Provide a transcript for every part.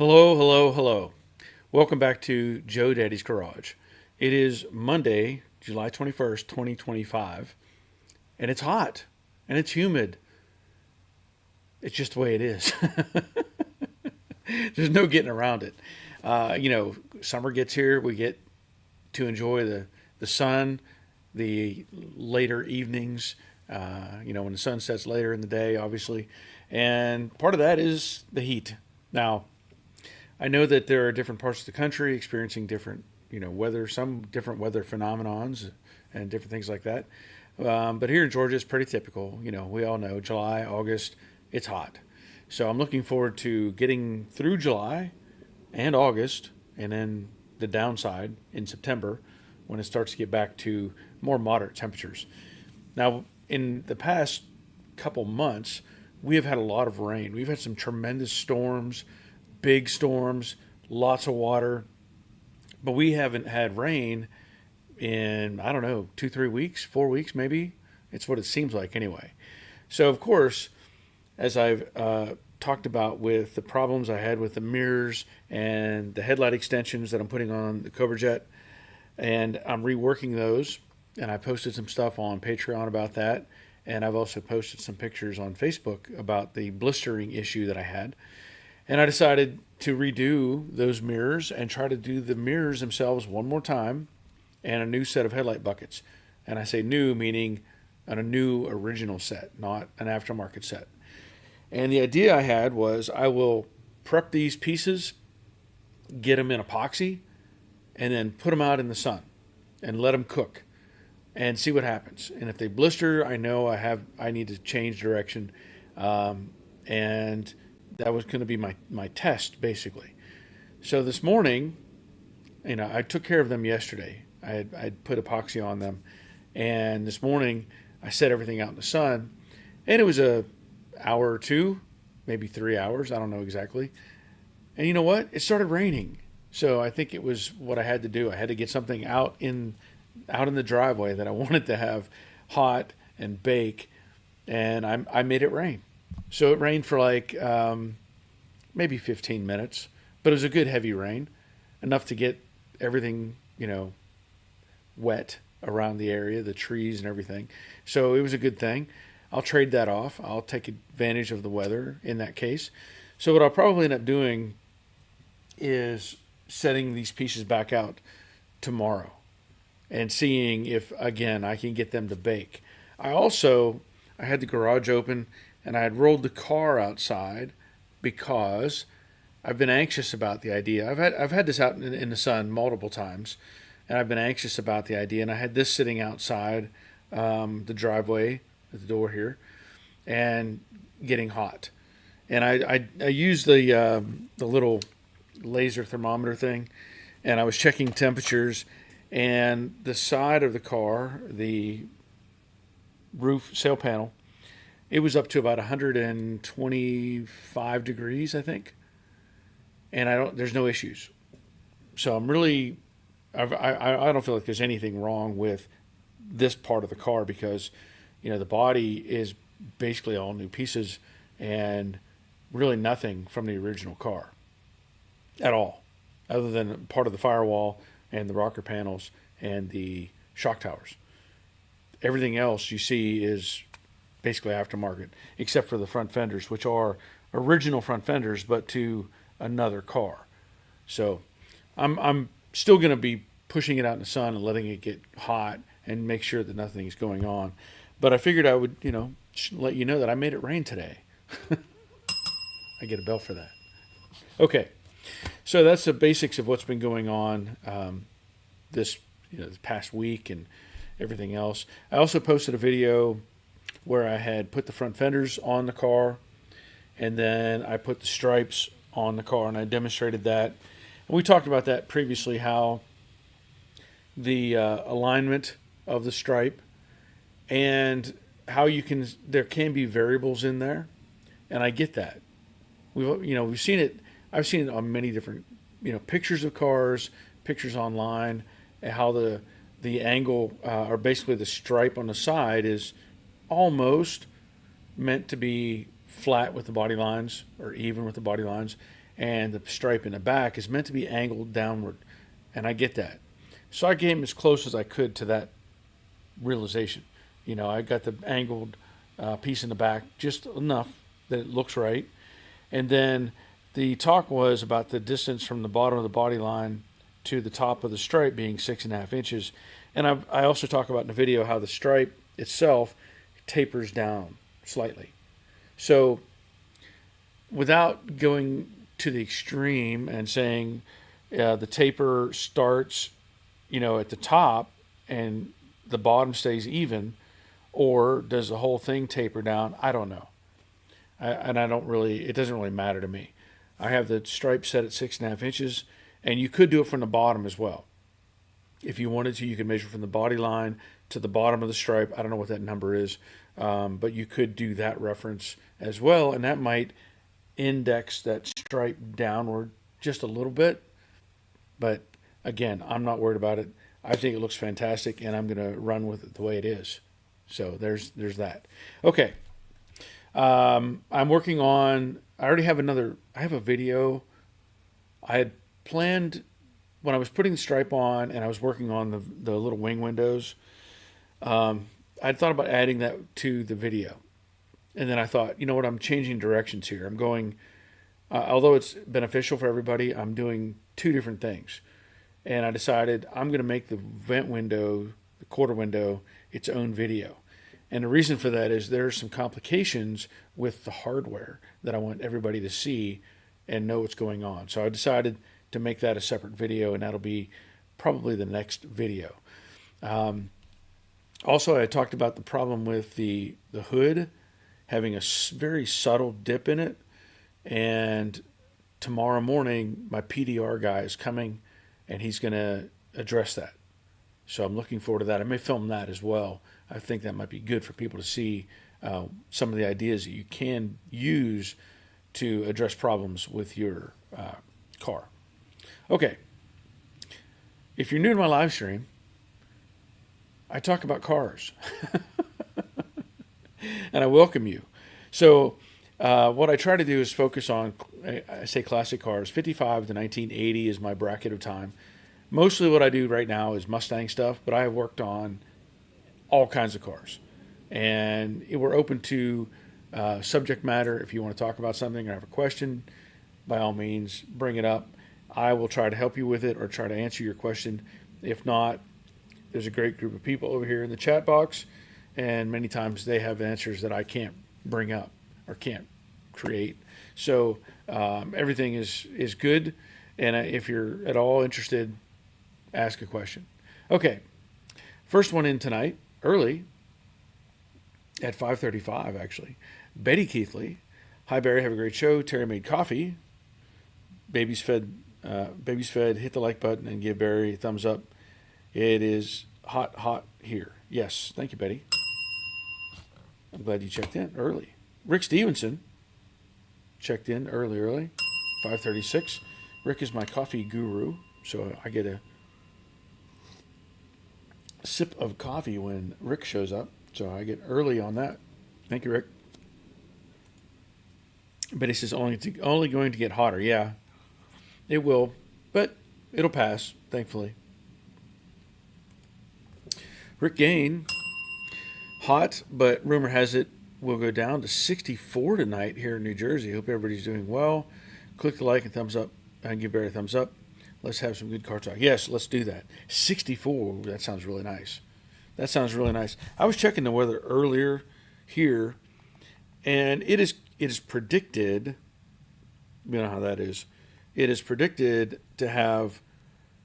Hello, hello, hello. Welcome back to Joe Daddy's Garage. It is Monday, July 21st, 2025, and it's hot and it's humid. It's just the way it is. There's no getting around it. Summer gets here, we get to enjoy the sun, the later evenings, when the sun sets later in the day, obviously. And part of that is the heat. Now, I know that there are different parts of the country experiencing different, weather, some different weather phenomenons and different things like that. But here in Georgia, it's pretty typical. We all know July, August, it's hot. So I'm looking forward to getting through July and August, and then the downside in September when it starts to get back to more moderate temperatures. Now, in the past couple months, we have had a lot of rain. We've had some tremendous storms, big storms, lots of water, but we haven't had rain in, I don't know, 2, 3 weeks, 4 weeks maybe. It's what it seems like anyway. So, of course, as I've talked about with the problems I had with the mirrors and the headlight extensions that I'm putting on the Cobra Jet, and I'm reworking those, and I posted some stuff on Patreon about that, and I've also posted some pictures on Facebook about the blistering issue that I had. And I decided to redo those mirrors and try to do the mirrors themselves one more time and a new set of headlight buckets. And I say new, meaning a new original set, not an aftermarket set. And the idea I had was I will prep these pieces, get them in epoxy, and then put them out in the sun and let them cook and see what happens. And if they blister, I know I need to change direction. And that was going to be my test, basically. So this morning, I took care of them yesterday. I'd put epoxy on them. And this morning, I set everything out in the sun. And it was a hour or two, maybe 3 hours. I don't know exactly. And you know what? It started raining. So I think it was what I had to do. I had to get something out in the driveway that I wanted to have hot and bake. And I made it rain. So it rained for like maybe 15 minutes, but it was a good heavy rain, enough to get everything, wet around the area, the trees and everything. So it was a good thing. I'll trade that off. I'll take advantage of the weather in that case. So what I'll probably end up doing is setting these pieces back out tomorrow and seeing if, again, I can get them to bake. I had the garage open and I had rolled the car outside because I've been anxious about the idea. I've had this out in the sun multiple times, and I've been anxious about the idea. And I had this sitting outside the driveway at the door here, and getting hot. And I used the little laser thermometer thing, and I was checking temperatures, and the side of the car, the roof sail panel, it was up to about 125 degrees, I think. And there's no issues. So I don't feel like there's anything wrong with this part of the car because, the body is basically all new pieces and really nothing from the original car at all, other than part of the firewall and the rocker panels and the shock towers. Everything else you see is basically aftermarket, except for the front fenders, which are original front fenders, but to another car. So I'm still going to be pushing it out in the sun and letting it get hot and make sure that nothing is going on. But I figured I would, let you know that I made it rain today. I get a bell for that. Okay, so that's the basics of what's been going on this past week and everything else. I also posted a video where I had put the front fenders on the car, and then I put the stripes on the car, and I demonstrated that. And we talked about that previously, how the alignment of the stripe and how there can be variables in there, and I get that. We've seen it. I've seen it on many different pictures of cars, pictures online, and how the angle or basically the stripe on the side is almost meant to be flat with the body lines or even with the body lines, and the stripe in the back is meant to be angled downward, and I get that. So I came as close as I could to that realization. I got the angled piece in the back just enough that it looks right, and then the talk was about the distance from the bottom of the body line to the top of the stripe being 6.5 inches. And I also talk about in the video how the stripe itself tapers down slightly. So without going to the extreme and saying the taper starts, at the top and the bottom stays even, or does the whole thing taper down? I don't know. It doesn't really matter to me. I have the stripe set at 6.5 inches, and you could do it from the bottom as well. If you wanted to, you could measure from the body line to the bottom of the stripe. I don't know what that number is, but you could do that reference as well, and that might index that stripe downward just a little bit. But again, I'm not worried about it. I think it looks fantastic, and I'm going to run with it the way it is. So there's that. Okay. I'm working on, I have a video. I had planned when I was putting the stripe on and I was working on the little wing windows. I'd thought about adding that to the video. And then I thought, I'm changing directions here. I'm going, although it's beneficial for everybody, I'm doing two different things. And I decided I'm going to make the vent window, the quarter window, its own video. And the reason for that is there are some complications with the hardware that I want everybody to see and know what's going on. So I decided to make that a separate video, and that'll be probably the next video. Also, I talked about the problem with the hood having a very subtle dip in it. And tomorrow morning, my PDR guy is coming, and he's going to address that. So I'm looking forward to that. I may film that as well. I think that might be good for people to see some of the ideas that you can use to address problems with your car. Okay. If you're new to my live stream, I talk about cars. And I welcome you. So what I try to do is focus on, I say classic cars. 55 to 1980 is my bracket of time. Mostly what I do right now is Mustang stuff, but I have worked on all kinds of cars. And we're open to subject matter. If you want to talk about something or have a question, by all means, bring it up. I will try to help you with it or try to answer your question. If not, there's a great group of people over here in the chat box, and many times they have answers that I can't bring up or can't create. So everything is good, and if you're at all interested, ask a question. Okay, first one in tonight, early, at 5:35 actually. Betty Keithley. Hi Barry, have a great show. Terry made coffee. Baby's fed. Hit the like button and give Barry a thumbs up. It is hot here. Yes, thank you, Betty. I'm glad you checked in early. Rick Stevenson checked in early. 5:36. Rick is my coffee guru, so I get a sip of coffee when Rick shows up. So I get early on that. Thank you, Rick. Betty says only going to get hotter. Yeah, it will, but it'll pass, thankfully. Rick Gain, hot, but rumor has it will go down to 64 tonight here in New Jersey. Hope everybody's doing well. Click the like and thumbs up and give Barry a thumbs up. Let's have some good car talk. Yes, let's do that. 64, that sounds really nice. I was checking the weather earlier here, and it is predicted, you know how that is, it is predicted to have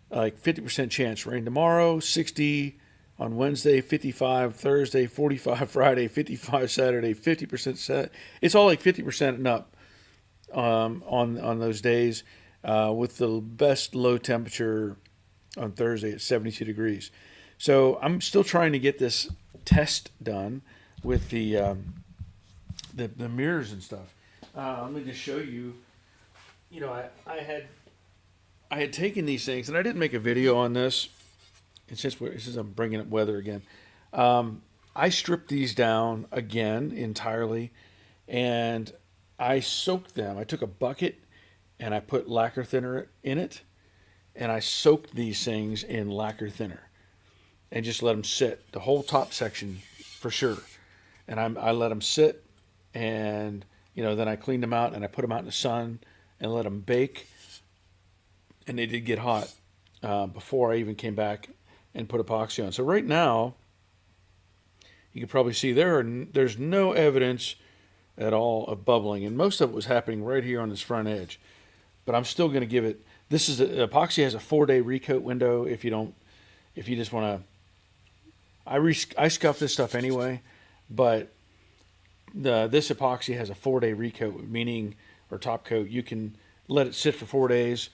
like 50% chance rain tomorrow, 60 on Wednesday, 55 Thursday, 45 Friday, 55 Saturday, 50% set. It's all like 50% and up on those days, with the best low temperature on Thursday at 72 degrees. So I'm still trying to get this test done with the mirrors and stuff. Let me just show you. You know, I had taken these things, and I didn't make a video on this. And since I'm bringing up weather again, I stripped these down again entirely, and I soaked them. I took a bucket and I put lacquer thinner in it, and I soaked these things in lacquer thinner and just let them sit, the whole top section for sure. And I let them sit, and then I cleaned them out and I put them out in the sun and let them bake. And they did get hot before I even came back and put epoxy on. So right now, you can probably see there's no evidence at all of bubbling, and most of it was happening right here on this front edge. But I'm still going to give it. Epoxy has a 4-day recoat window. If you just want to, I scuff this stuff anyway, but this epoxy has a 4-day recoat, meaning, or top coat. You can let it sit for 4 days,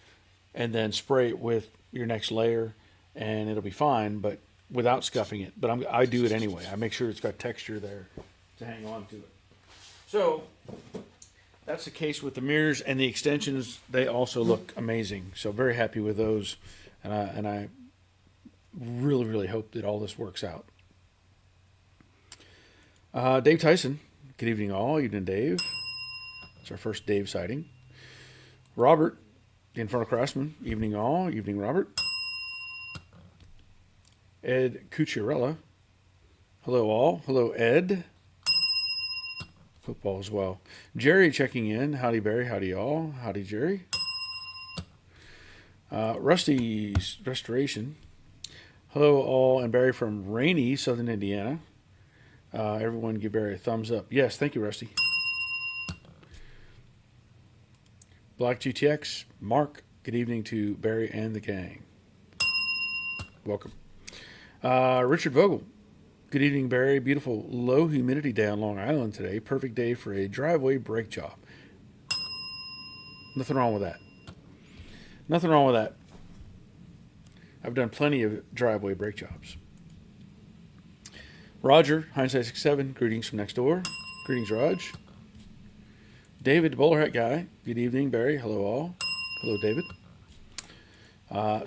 and then spray it with your next layer, and it'll be fine, but without scuffing it. But I do it anyway. I make sure it's got texture there to hang on to it. So that's the case with the mirrors and the extensions. They also look amazing. So very happy with those, and I really, really hope that all this works out. Dave Tyson, good evening all. Evening, Dave. It's our first Dave sighting. Robert, the Infernal Craftsman, evening all. Evening, Robert. Ed Cucciarella, hello all. Hello, Ed. Football as well. Jerry checking in. Howdy, Barry. Howdy, all. Howdy, Jerry. Rusty's Restoration. Hello, all, and Barry from rainy Southern Indiana. Everyone give Barry a thumbs up. Yes, thank you, Rusty. Black GTX. Mark, good evening to Barry and the gang. Welcome. Richard Vogel. Good evening, Barry. Beautiful low humidity day on Long Island today. Perfect day for a driveway brake job. Nothing wrong with that. Nothing wrong with that. I've done plenty of driveway brake jobs. Roger, Hindsight 67. Greetings from next door. Greetings, Raj. David, the bowler hat guy. Good evening, Barry. Hello, all. Hello, David.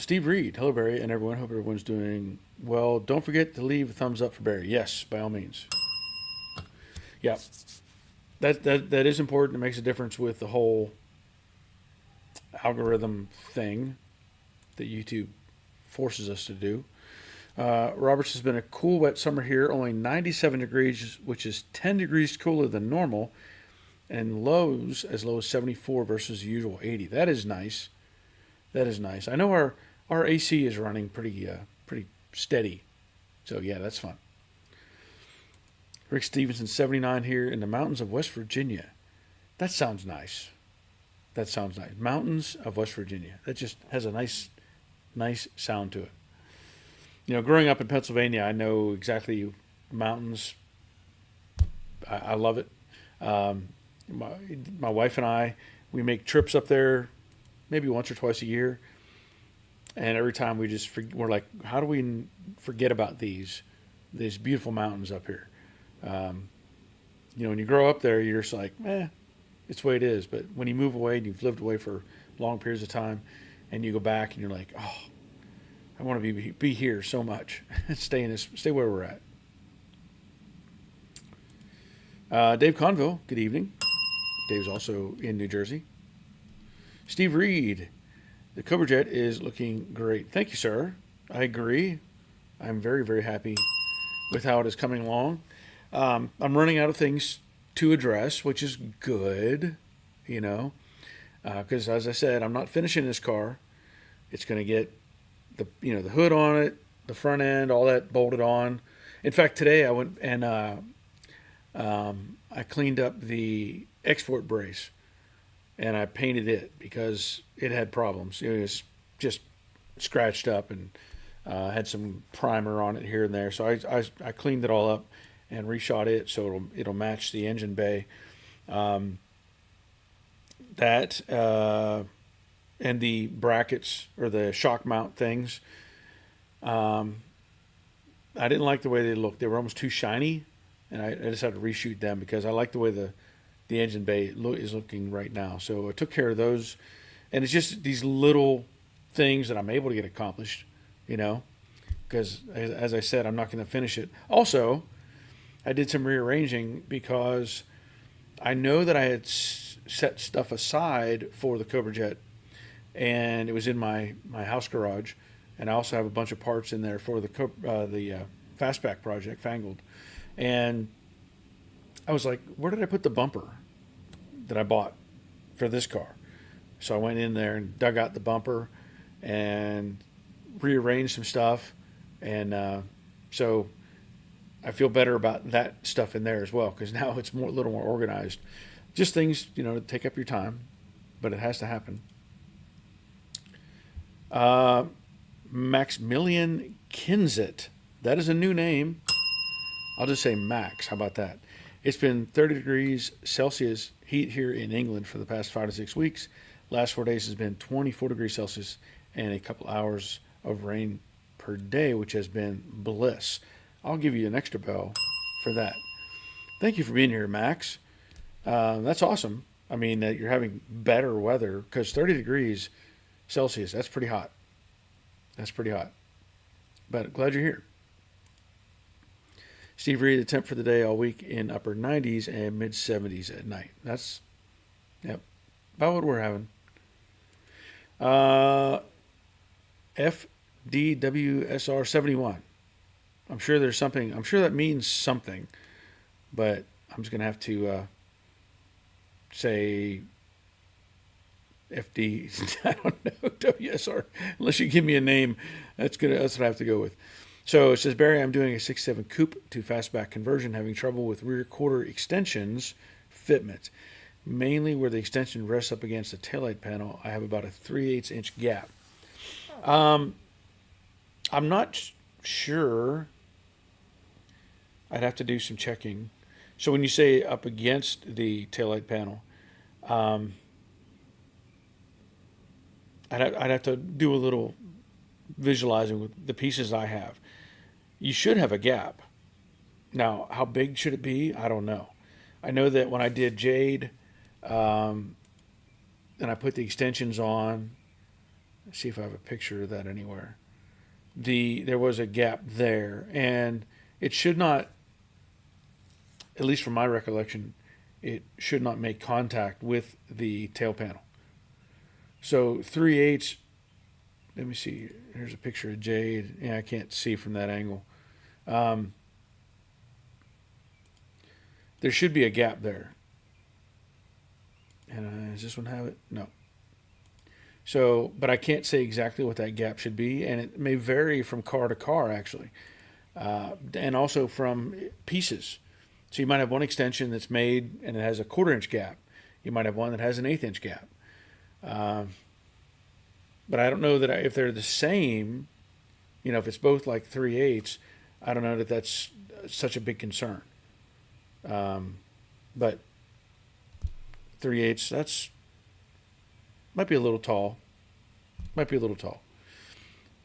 Steve Reed. Hello, Barry, and everyone. Hope everyone's doing well. Don't forget to leave a thumbs up for Barry. Yes, by all means. Yeah, that is important. It makes a difference with the whole algorithm thing that YouTube forces us to do. Roberts has been a cool, wet summer here. Only 97 degrees, which is 10 degrees cooler than normal, and lows as low as 74 versus the usual 80. That is nice. That is nice. I know our AC is running pretty steady. So, yeah, that's fun. Rick Stevenson, 79 here in the mountains of West Virginia. That sounds nice. That sounds nice. Mountains of West Virginia. That just has a nice sound to it. Growing up in Pennsylvania, I know exactly mountains. I love it. My wife and I, we make trips up there maybe once or twice a year. And every time we're like, how do we forget about these beautiful mountains up here? When you grow up there, you're just like, it's the way it is. But when you move away and you've lived away for long periods of time, and you go back and you're like, oh, I want to be here so much. Stay where we're at. Dave Conville, good evening. Dave's also in New Jersey. Steve Reed, the Cobra Jet is looking great. Thank you, sir. I agree. I'm very, very happy with how it is coming along. I'm running out of things to address, which is good, because as I said, I'm not finishing this car. It's going to get the hood on it, the front end, all that bolted on. In fact, today I went and I cleaned up the export brace, and I painted it because it had problems. It was just scratched up and had some primer on it here and there. So I cleaned it all up and reshot it so it'll match the engine bay. And the brackets or the shock mount things, I didn't like the way they looked. They were almost too shiny, and I just had to reshoot them because I like the way the engine bay is looking right now. So I took care of those, and it's just these little things that I'm able to get accomplished, because as I said, I'm not going to finish it. Also, I did some rearranging because I know that I had set stuff aside for the Cobra Jet, and it was in my house garage, and I also have a bunch of parts in there for the Fastback project, Fangled, and I was like, where did I put the bumper that I bought for this car? So I went in there and dug out the bumper and rearranged some stuff, and so I feel better about that stuff in there as well because now it's a little more organized. Just things, to take up your time, but it has to happen. Maximilian Kinzit. That is a new name. I'll just say Max. How about that? It's been 30 degrees Celsius heat here in England for the past 5 to 6 weeks. Last 4 days has been 24 degrees Celsius and a couple hours of rain per day, which has been bliss. I'll give you an extra bell for that. Thank you for being here, Max. That's awesome. I mean, that you're having better weather because 30 degrees Celsius, that's pretty hot. That's pretty hot. But glad you're here. Steve Reed, the temp for the day all week in upper 90s and mid 70s at night. That's, yep, about what we're having. FDWSR 71. I'm sure there's something. I'm sure that means something, but I'm just gonna have to say FD. I don't know WSR unless you give me a name. That's what I have to go with. So it says, Barry, I'm doing a 6.7 coupe to fastback conversion, having trouble with rear quarter extensions fitment, mainly where the extension rests up against the taillight panel. I have about a 3/8 inch gap. I'm not sure. I'd have to do some checking. So when you say up against the taillight panel, I'd have to do a little visualizing with the pieces I have. You should have a gap. Now, how big should it be? I don't know. I know that when I did Jade, and I put the extensions on, let's see if I have a picture of that anywhere. There was a gap there, and it should not, at least from my recollection, it should not make contact with the tail panel. So 3/8, let me see. Here's a picture of Jade. Yeah, I can't see from that angle. There should be a gap there. And does this one have it? No. So, but I can't say exactly what that gap should be, and it may vary from car to car, actually, and also from pieces. So you might have one extension that's made and it has a 1/4 inch gap. You might have one that has an 1/8 inch gap. But I don't know that if they're the same, if it's both like 3/8, I don't know that that's such a big concern. But 3/8, that's might be a little tall. Might be a little tall.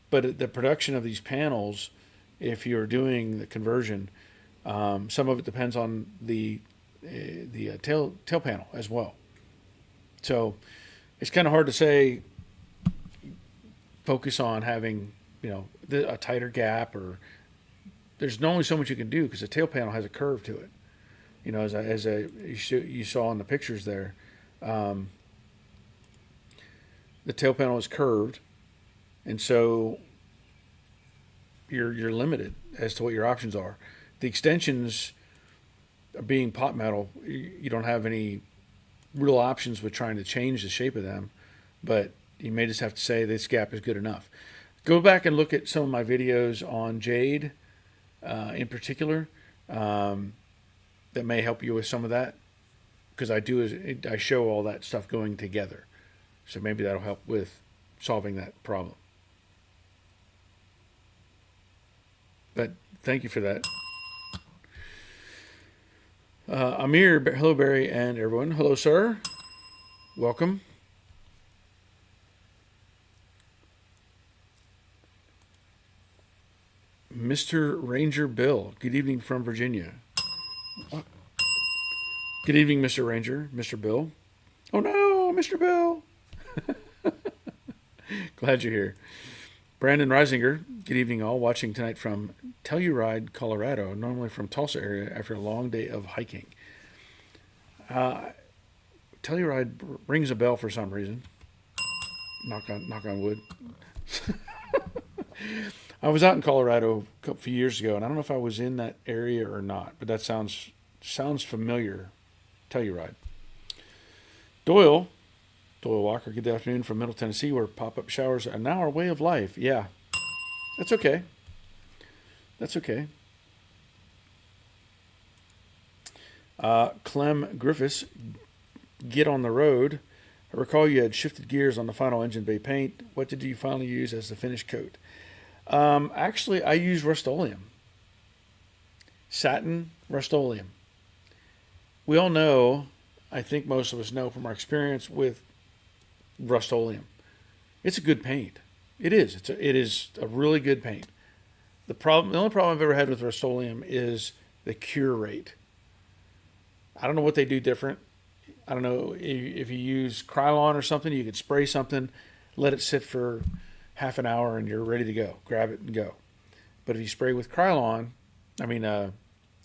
But the production of these panels, if you're doing the conversion, some of it depends on the tail panel as well. So it's kind of hard to say. Focus on having a tighter gap, or there's only so much you can do because the tail panel has a curve to it. As you saw in the pictures there, the tail panel is curved, and so you're limited as to what your options are. The extensions, being pot metal, you don't have any real options with trying to change the shape of them, but you may just have to say this gap is good enough. Go back and look at some of my videos on Jade in particular. That may help you with some of that, because I show all that stuff going together. So maybe that'll help with solving that problem. But thank you for that. Amir, hello Barry and everyone. Hello sir. Welcome. Mr. Ranger Bill, good evening from Virginia. Good evening, Mr. Ranger, Mr. Bill. Oh no, Mr. Bill. Glad you're here. Brandon Reisinger, good evening all, watching tonight from Telluride, Colorado, normally from Tulsa area after a long day of hiking. Telluride rings a bell for some reason. Knock on wood. I was out in Colorado a few years ago, and I don't know if I was in that area or not, but that sounds familiar. Telluride. Doyle Walker. Good afternoon from Middle Tennessee, where pop-up showers are now our way of life. Yeah, that's okay. That's okay. Clem Griffiths, get on the road. I recall you had shifted gears on the final engine bay paint. What did you finally use as the finish coat? Actually, I use Rust-Oleum. Satin Rust-Oleum. We all know, I think most of us know from our experience with Rust-Oleum, it's a good paint. It is. It is a really good paint. The only problem I've ever had with Rust-Oleum is the cure rate. I don't know what they do different. I don't know if you use Krylon or something, you could spray something, let it sit for half an hour, and you're ready to go. Grab it and go. But if you spray with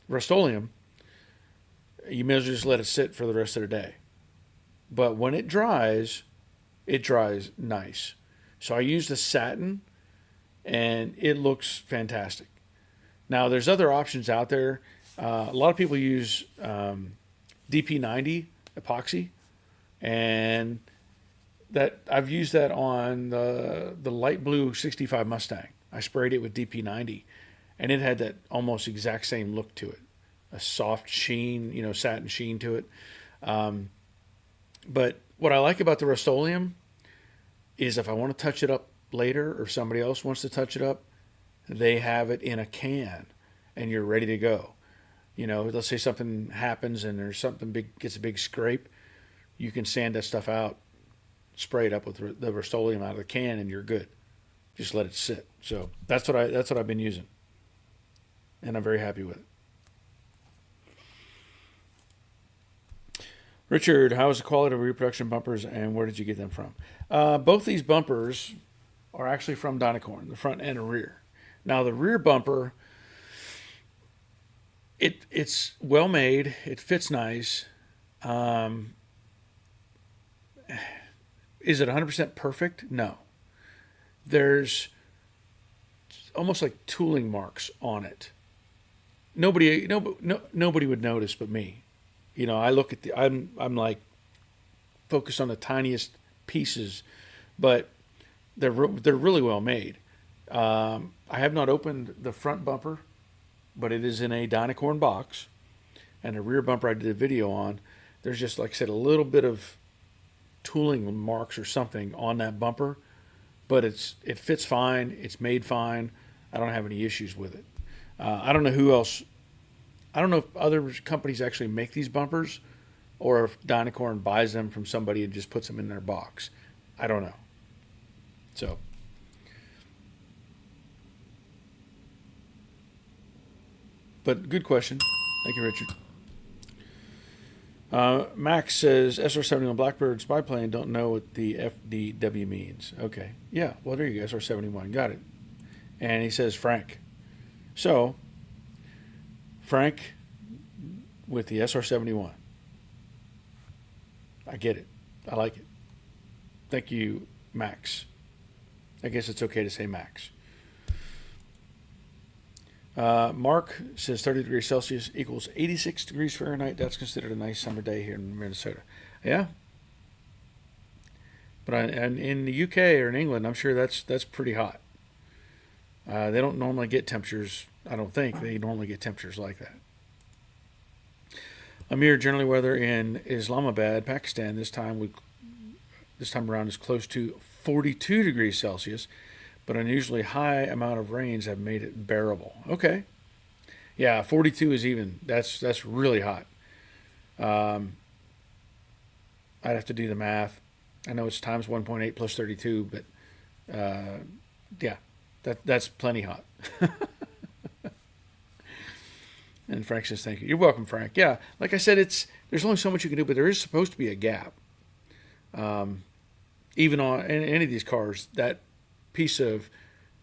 Rust-Oleum, you may as well just let it sit for the rest of the day. But when it dries nice. So I use the satin, and it looks fantastic. Now, there's other options out there. A lot of people use DP90 epoxy, and that I've used that on the light blue 65 Mustang. I sprayed it with DP90, and it had that almost exact same look to it, a soft sheen, satin sheen to it. But what I like about the Rust-Oleum is if I want to touch it up later, or if somebody else wants to touch it up, they have it in a can, and you're ready to go. Let's say something happens and there's something big, gets a big scrape, you can sand that stuff out, spray it up with the Rust-Oleum out of the can, and you're good. Just let it sit. So that's what I've been using, and I'm very happy with it. Richard, how is the quality of reproduction bumpers, and where did you get them from? Both these bumpers are actually from Dynacorn, the front and the rear. Now, the rear bumper, it's well made. It fits nice. Is it 100% perfect? No. There's almost like tooling marks on it. Nobody would notice but me. I look at I'm like focused on the tiniest pieces, but they're really well made. I have not opened the front bumper, but it is in a dynacorn box, and the rear bumper I did a video on. There's just, like I said, a little bit of tooling marks or something on that bumper, but it fits fine. It's made fine. I don't have any issues with it. I don't know who else. I don't know if other companies actually make these bumpers, or if Dynacorn buys them from somebody and just puts them in their box. I don't know. So, but good question. Thank you, Richard. Max says, SR-71 Blackbird spy plane, don't know what the FDW means. Okay. Yeah, well, there you go, SR-71. Got it. And he says Frank. So, Frank with the SR-71. I get it. I like it. Thank you, Max. I guess it's okay to say Max. Mark says 30 degrees Celsius equals 86 degrees Fahrenheit. That's considered a nice summer day here in Minnesota. Yeah. But in the UK or in England, I'm sure that's pretty hot. They don't normally get temperatures. I don't think they normally get temperatures like that. Amir, generally weather in Islamabad, Pakistan this time around is close to 42 degrees Celsius, but unusually high amount of rains have made it bearable. Okay. Yeah, 42 is even. That's really hot. I'd have to do the math. I know it's times 1.8 plus 32, but yeah, that's plenty hot. And Frank says, thank you. You're welcome, Frank. Yeah, like I said, there's only so much you can do, but there is supposed to be a gap. Even on any of these cars, that piece of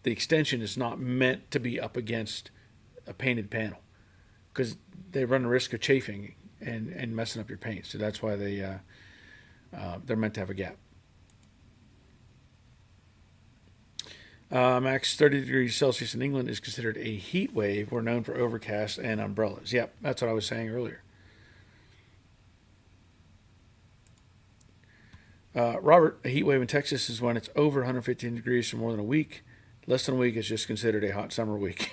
the extension is not meant to be up against a painted panel, because they run the risk of chafing and messing up your paint. So that's why they're meant to have a gap. Max 30 degrees Celsius in England is considered a heat wave. We're known for overcast and umbrellas. Yep, that's what I was saying earlier. Robert, a heat wave in Texas is when it's over 115 degrees for more than a week. Less than a week is just considered a hot summer week.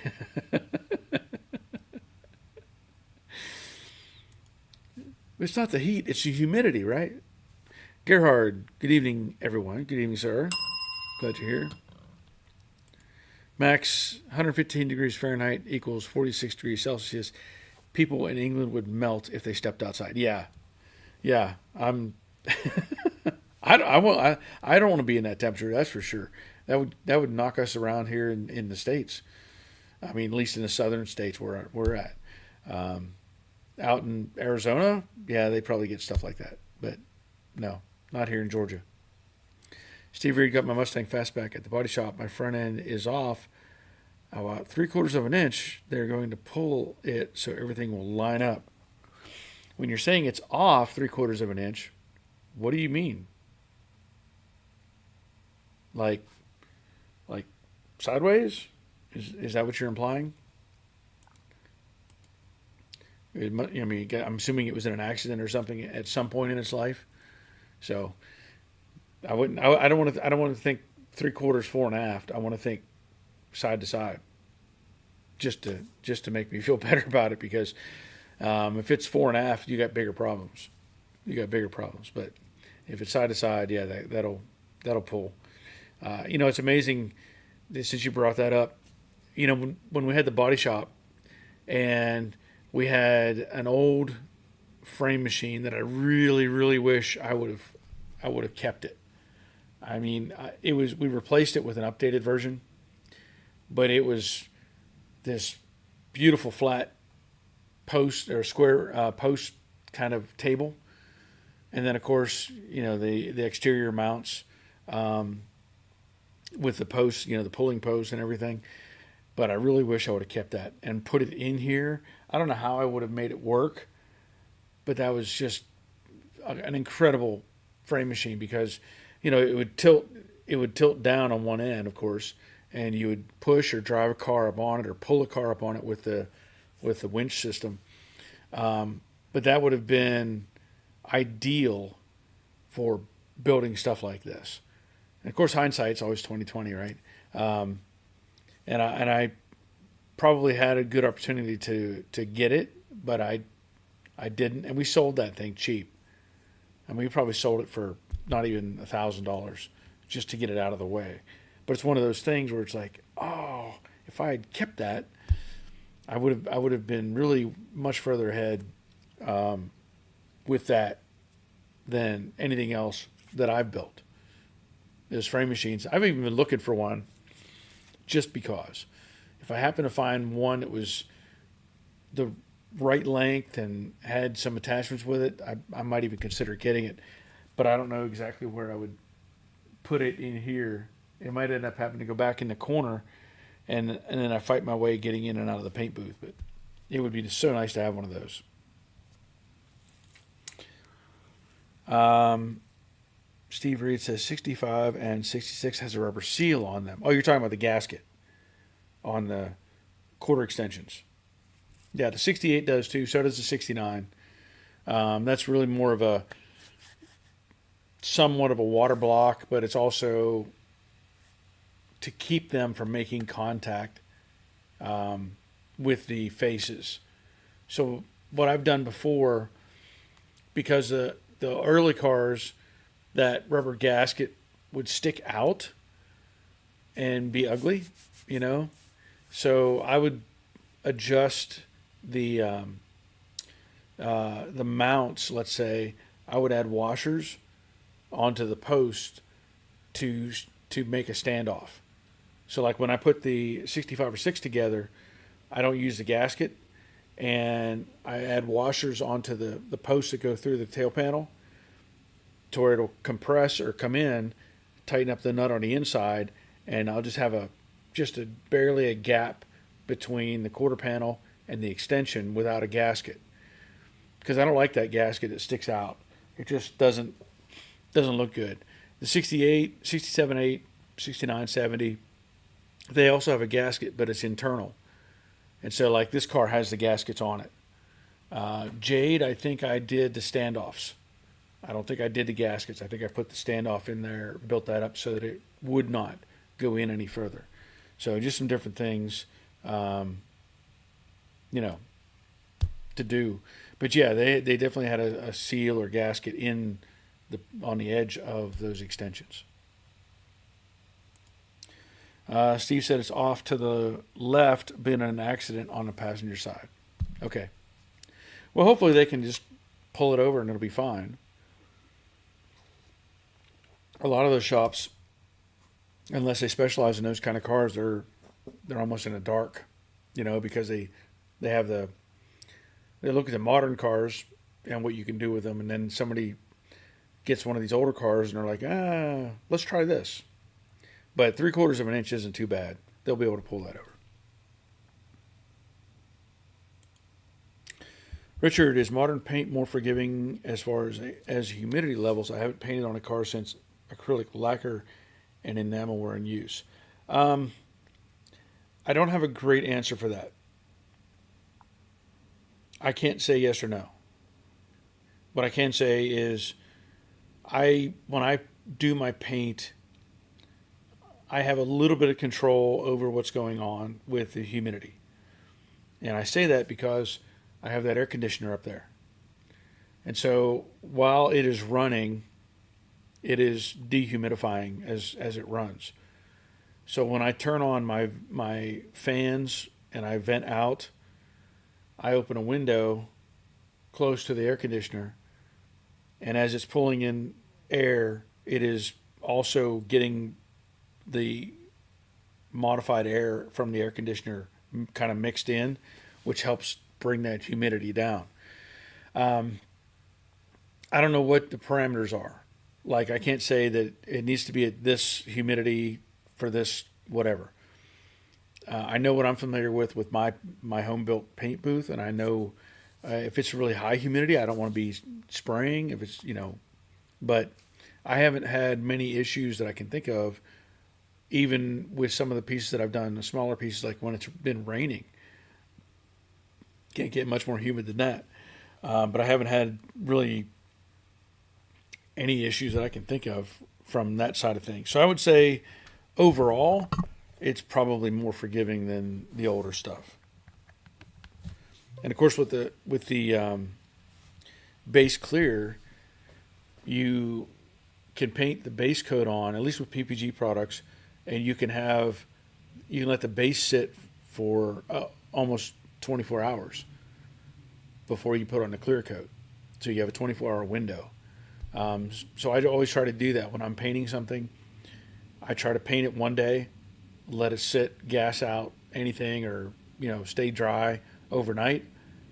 It's not the heat, it's the humidity, right? Gerhard, good evening, everyone. Good evening, sir. Glad you're here. Max, 115 degrees Fahrenheit equals 46 degrees Celsius. People in England would melt if they stepped outside. Yeah. I'm. I don't want to be in that temperature. That's for sure. That would knock us around here in the States. I mean, at least in the southern states where we're at. Out in Arizona, yeah, they probably get stuff like that. But no, not here in Georgia. Steve Reed, got my Mustang Fastback at the body shop. My front end is off about 3/4 of an inch. They're going to pull it so everything will line up. When you're saying it's off 3/4 of an inch, what do you mean? Like sideways? Is that what you're implying? I'm assuming it was in an accident or something at some point in its life. So I wouldn't. I don't want to. I don't want to think 3/4 fore and aft. I want to think side to side. Just to make me feel better about it, because if it's fore and aft, you got bigger problems. But if it's side to side, yeah, that'll pull. It's amazing. Since you brought that up, when we had the body shop, and we had an old frame machine that I really, really wish I would have kept it. I mean, we replaced it with an updated version, but it was this beautiful flat post or square post kind of table, and then of course the exterior mounts with the posts, the pulling posts and everything. But I really wish I would have kept that and put it in here. I don't know how I would have made it work, but that was just an incredible frame machine, because it would tilt down on one end, of course, and you would push or drive a car up on it or pull a car up on it with the winch system. But that would have been ideal for building stuff like this. And of course, hindsight's always 20/20, right? And I probably had a good opportunity to get it, but I didn't. And we sold that thing cheap. I mean, we probably sold it for not even $1,000 just to get it out of the way. But it's one of those things where it's like, oh, if I had kept that, I would have been really much further ahead with that than anything else that I've built. Those frame machines, I've even been looking for one, just because if I happen to find one that was the right length and had some attachments with it, I might even consider getting it. But I don't know exactly where I would put it in here. It might end up having to go back in the corner, and then I fight my way getting in and out of the paint booth. But it would be so nice to have one of those. Steve Reed says 65 and 66 has a rubber seal on them. Oh, you're talking about the gasket on the quarter extensions. Yeah, the 68 does too. So does the 69. That's really more of somewhat of a water block, but it's also to keep them from making contact with the faces. So what I've done before, because the early cars, that rubber gasket would stick out and be ugly, So I would adjust the mounts. Let's say I would add washers onto the post to make a standoff. So like when I put the 65 or 6 together, I don't use the gasket, and I add washers onto the posts that go through the tail panel, to where it'll compress or come in, tighten up the nut on the inside, and I'll just have barely a gap between the quarter panel and the extension without a gasket. because I don't like that gasket that sticks out. It just doesn't look good. The 68, 67.8, 69.70, they also have a gasket, but it's internal. And so, like, this car has the gaskets on it. Jade, I think I did the standoffs. I don't think I did the gaskets. I think I put the standoff in there, built that up so that it would not go in any further. So just some different things, you know, to do. But yeah, they definitely had a seal or gasket on the edge of those extensions. Steve said it's off to the left, been an accident on the passenger side. Okay. Well, hopefully they can just pull it over and it'll be fine. A lot of those shops, unless they specialize in those kind of cars, they're almost in the dark, because they look at the modern cars and what you can do with them, and then somebody gets one of these older cars and they're like, let's try this. But 3/4 of an inch isn't too bad. They'll be able to pull that over. Richard, is modern paint more forgiving as far as humidity levels? I haven't painted on a car since acrylic lacquer and enamel were in use. I don't have a great answer for that. I can't say yes or no. What I can say is when I do my paint, I have a little bit of control over what's going on with the humidity. And I say that because I have that air conditioner up there. And so while it is running, it is dehumidifying as it runs. So when I turn on my fans and I vent out, I open a window close to the air conditioner, and as it's pulling in air, it is also getting the modified air from the air conditioner kind of mixed in, which helps bring that humidity down. I don't know what the parameters are. Like, I can't say that it needs to be at this humidity for this whatever. I know what I'm familiar with my home built paint booth, and I know if it's really high humidity, I don't want to be spraying. If it's but I haven't had many issues that I can think of, even with some of the pieces that I've done, the smaller pieces, like when it's been raining. Can't get much more humid than that. But I haven't had really any issues that I can think of from that side of things. So I would say overall, it's probably more forgiving than the older stuff. And of course, with the base clear, you can paint the base coat on, at least with PPG products, and you can let the base sit for almost 24 hours before you put on the clear coat. So you have a 24-hour window. So I always try to do that when I'm painting something. I try to paint it one day, let it sit, gas out anything, or stay dry overnight,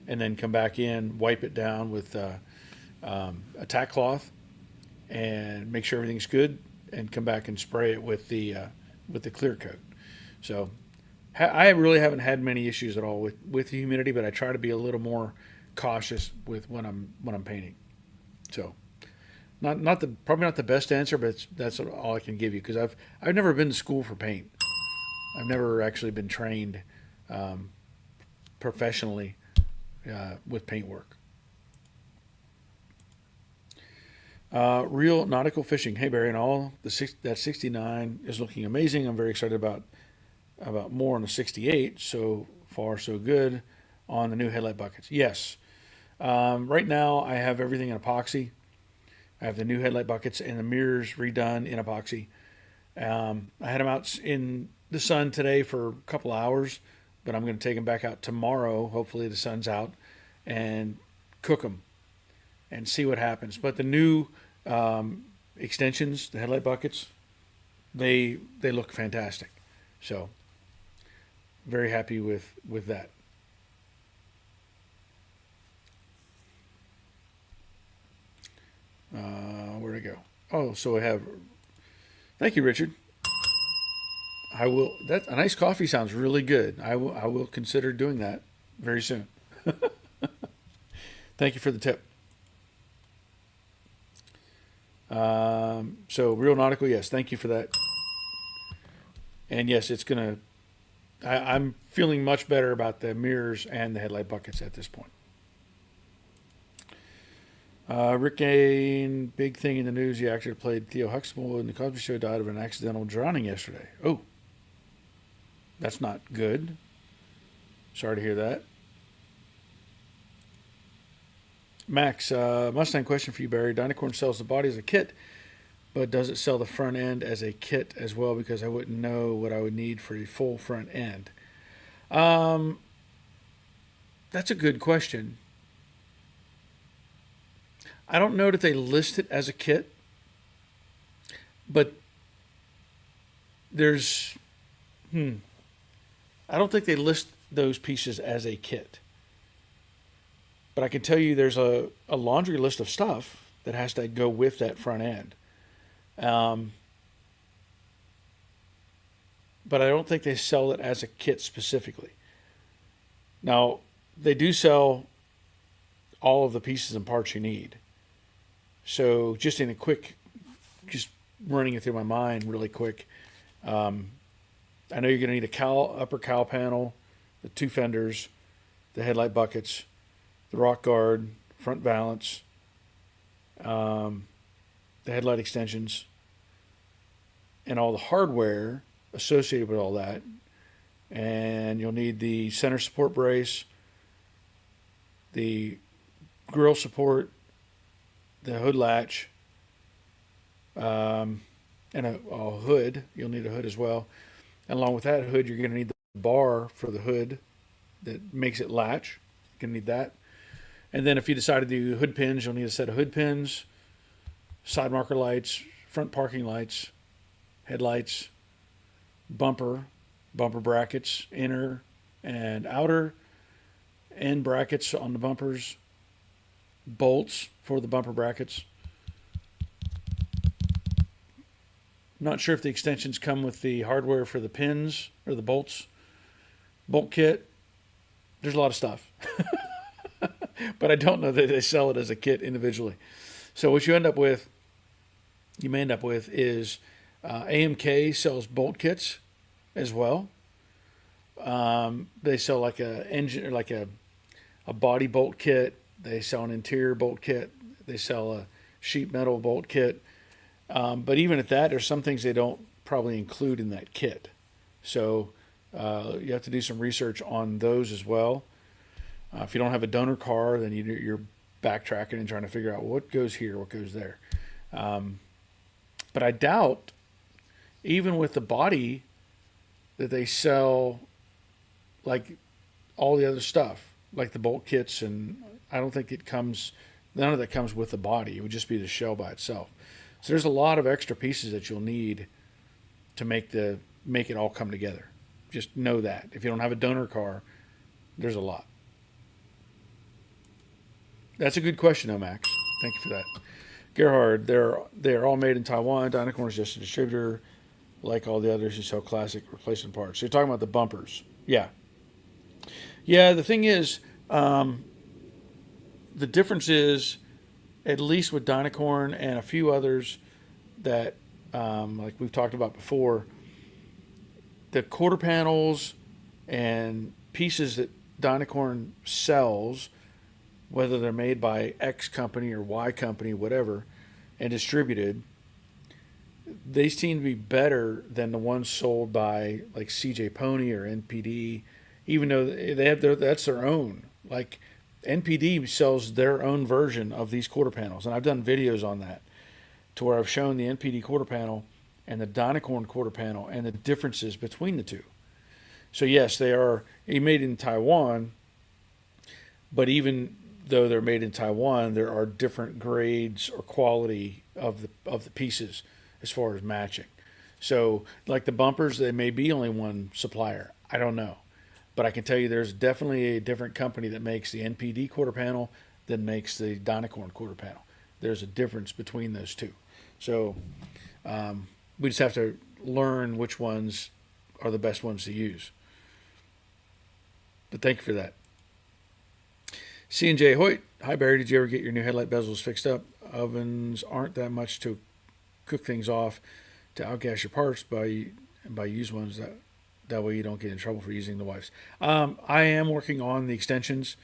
and then come back in, wipe it down with a tack cloth, and make sure everything's good, and come back and spray it with the clear coat. So I really haven't had many issues at all with the humidity, but I try to be a little more cautious with when I'm painting. So probably not the best answer, but that's all I can give you, because I've never been to school for paint. I've never actually been trained professionally with paint work. Real nautical fishing. Hey Barry and all, that 69 is looking amazing. I'm very excited about more on the 68. So far, so good on the new headlight buckets. Yes. Right now, I have everything in epoxy. I have the new headlight buckets and the mirrors redone in epoxy. I had them out in the sun today for a couple hours, but I'm going to take them back out tomorrow. Hopefully the sun's out, and cook them and see what happens. But the new extensions, the headlight buckets, they look fantastic. So very happy with that. Where'd it go? Oh, so I have. Thank you, Richard. I will. A nice coffee sounds really good. I will consider doing that very soon. Thank you for the tip. So real nautical, yes. Thank you for that. And yes, it's gonna. I'm feeling much better about the mirrors and the headlight buckets at this point. Rick Gain, big thing in the news. The actor played Theo Huxtable in the Cosby Show died of an accidental drowning yesterday. Oh, that's not good. Sorry to hear that. Max, Mustang question for you, Barry. Dynacorn sells the body as a kit, but does it sell the front end as a kit as well? Because I wouldn't know what I would need for a full front end. That's a good question. I don't know that they list it as a kit, but there's, I don't think they list those pieces as a kit. But I can tell you there's a laundry list of stuff that has to go with that front end. But I don't think they sell it as a kit specifically. Now, they do sell all of the pieces and parts you need. So just in a quick, just running it through my mind really quick, I know you're going to need a upper cowl panel, the two fenders, the headlight buckets, the rock guard, front valance, the headlight extensions, and all the hardware associated with all that. And you'll need the center support brace, the grille support, the hood latch, and a hood. You'll need a hood as well. And along with that hood, you're going to need the bar for the hood that makes it latch. You're going to need that. And then if you decide to do hood pins, you'll need a set of hood pins, side marker lights, front parking lights, headlights, bumper brackets, inner and outer, end brackets on the bumpers, bolts for the bumper brackets. Not sure if the extensions come with the hardware for the pins or the bolts. Bolt kit. There's a lot of stuff. But I don't know that they sell it as a kit individually. So what you may end up with is AMK sells bolt kits as well. They sell like a engine or like a body bolt kit. They sell an interior bolt kit. They sell a sheet metal bolt kit. But even at that, there's some things they don't probably include in that kit. So you have to do some research on those as well. If you don't have a donor car, then you're backtracking and trying to figure out what goes here, what goes there. But I doubt, even with the body, that they sell like all the other stuff, like the bolt kits, and I don't think none of that comes with the body. It would just be the shell by itself. So there's a lot of extra pieces that you'll need to make it all come together. Just know that. If you don't have a donor car, there's a lot. That's a good question, though, Max. Thank you for that. Gerhard, they're all made in Taiwan. Dynacorn is just a distributor, like all the others who sell classic replacement parts. So you're talking about the bumpers. Yeah. Yeah, the thing is, the difference is, at least with Dynacorn and a few others that, like we've talked about before, the quarter panels and pieces that Dynacorn sells, whether they're made by X company or Y company, whatever, and distributed, they seem to be better than the ones sold by like CJ Pony or NPD, even though they have that's their own. Like NPD sells their own version of these quarter panels, and I've done videos on that to where I've shown the NPD quarter panel and the Dynacorn quarter panel and the differences between the two. So yes, they are made in Taiwan, but even though they're made in Taiwan, there are different grades or quality of the pieces as far as matching. So like the bumpers, they may be only one supplier. I don't know. But I can tell you there's definitely a different company that makes the NPD quarter panel than makes the Dynacorn quarter panel. There's a difference between those two. So we just have to learn which ones are the best ones to use. But thank you for that. C&J Hoyt. Hi, Barry. Did you ever get your new headlight bezels fixed up? Ovens aren't that much to cook things off to outgas your parts by used ones. That way you don't get in trouble for using the wife's. I am working on the extensions.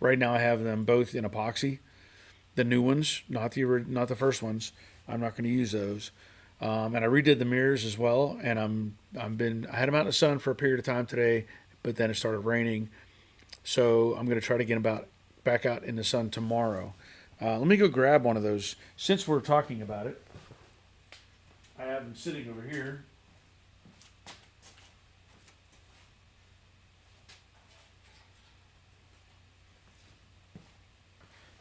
Right now I have them both in epoxy. The new ones, not the first ones. I'm not going to use those. And I redid the mirrors as well. And I had them out in the sun for a period of time today, but then it started raining. So I'm going to try to get them back out in the sun tomorrow. Let me go grab one of those. Since we're talking about it, I have them sitting over here.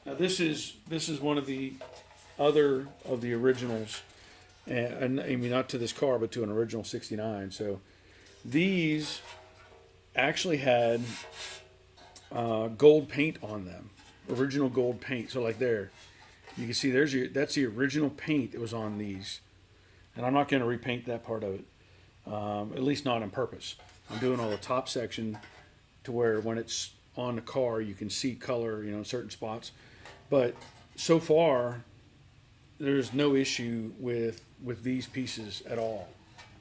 Now this is one of the other of the originals, and I mean not to this car, but to an original '69. So these actually had gold paint on them, original gold paint. So like there, you can see that's the original paint that was on these, and I'm not going to repaint that part of it, at least not on purpose. I'm doing all the top section to where when it's on the car you can see color, in certain spots. But so far, there's no issue with these pieces at all.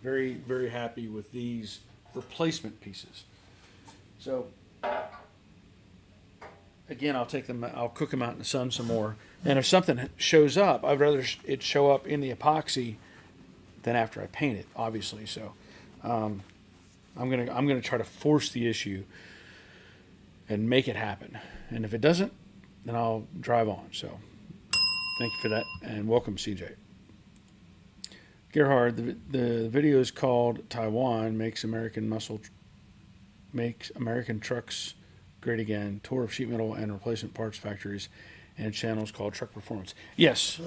Very, very happy with these replacement pieces. So, again, I'll cook them out in the sun some more. And if something shows up, I'd rather it show up in the epoxy than after I paint it, obviously. So, I'm gonna try to force the issue and make it happen. And if it doesn't, then I'll drive on. So thank you for that, and welcome, CJ. Gerhard, the video is called Taiwan Makes American Trucks Great Again, Tour of Sheet Metal and Replacement Parts Factories and channels called Truck Performance. Yes.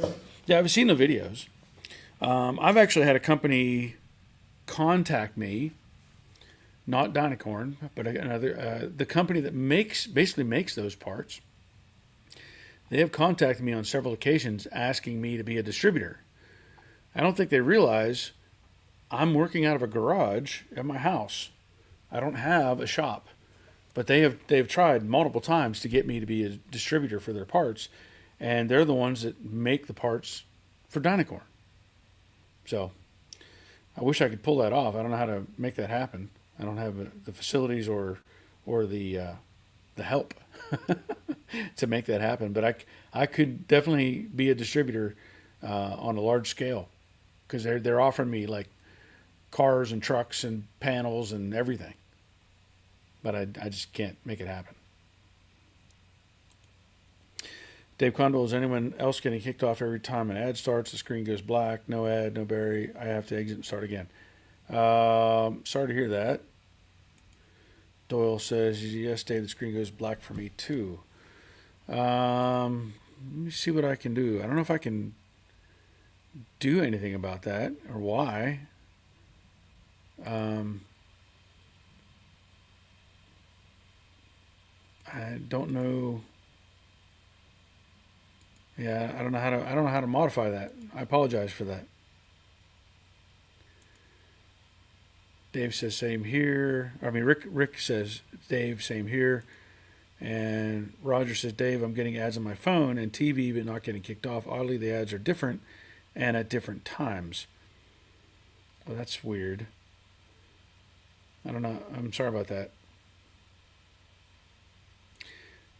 Yeah, I've seen the videos. I've actually had a company contact me, not Dynacorn, but another, the company that basically makes those parts. They have contacted me on several occasions asking me to be a distributor. I don't think they realize I'm working out of a garage at my house. I don't have a shop, but they've tried multiple times to get me to be a distributor for their parts, and they're the ones that make the parts for Dynacorn. So I wish I could pull that off. I don't know how to make that happen. I don't have the facilities or the help to make that happen. But I could definitely be a distributor on a large scale, because they're offering me like cars and trucks and panels and everything. But I just can't make it happen. Dave Condell, is anyone else getting kicked off every time an ad starts? The screen goes black. No ad, no Barry. I have to exit and start again. Sorry to hear that. Doyle says, yes, Dave, the screen goes black for me too. Let me see what I can do. I don't know if I can do anything about that or why. I don't know. Yeah, I don't know how to modify that. I apologize for that. Dave says same here. Rick says, Dave, same here. And Roger says, Dave, I'm getting ads on my phone and TV, but not getting kicked off. Oddly, the ads are different and at different times. Well, that's weird. I don't know. I'm sorry about that.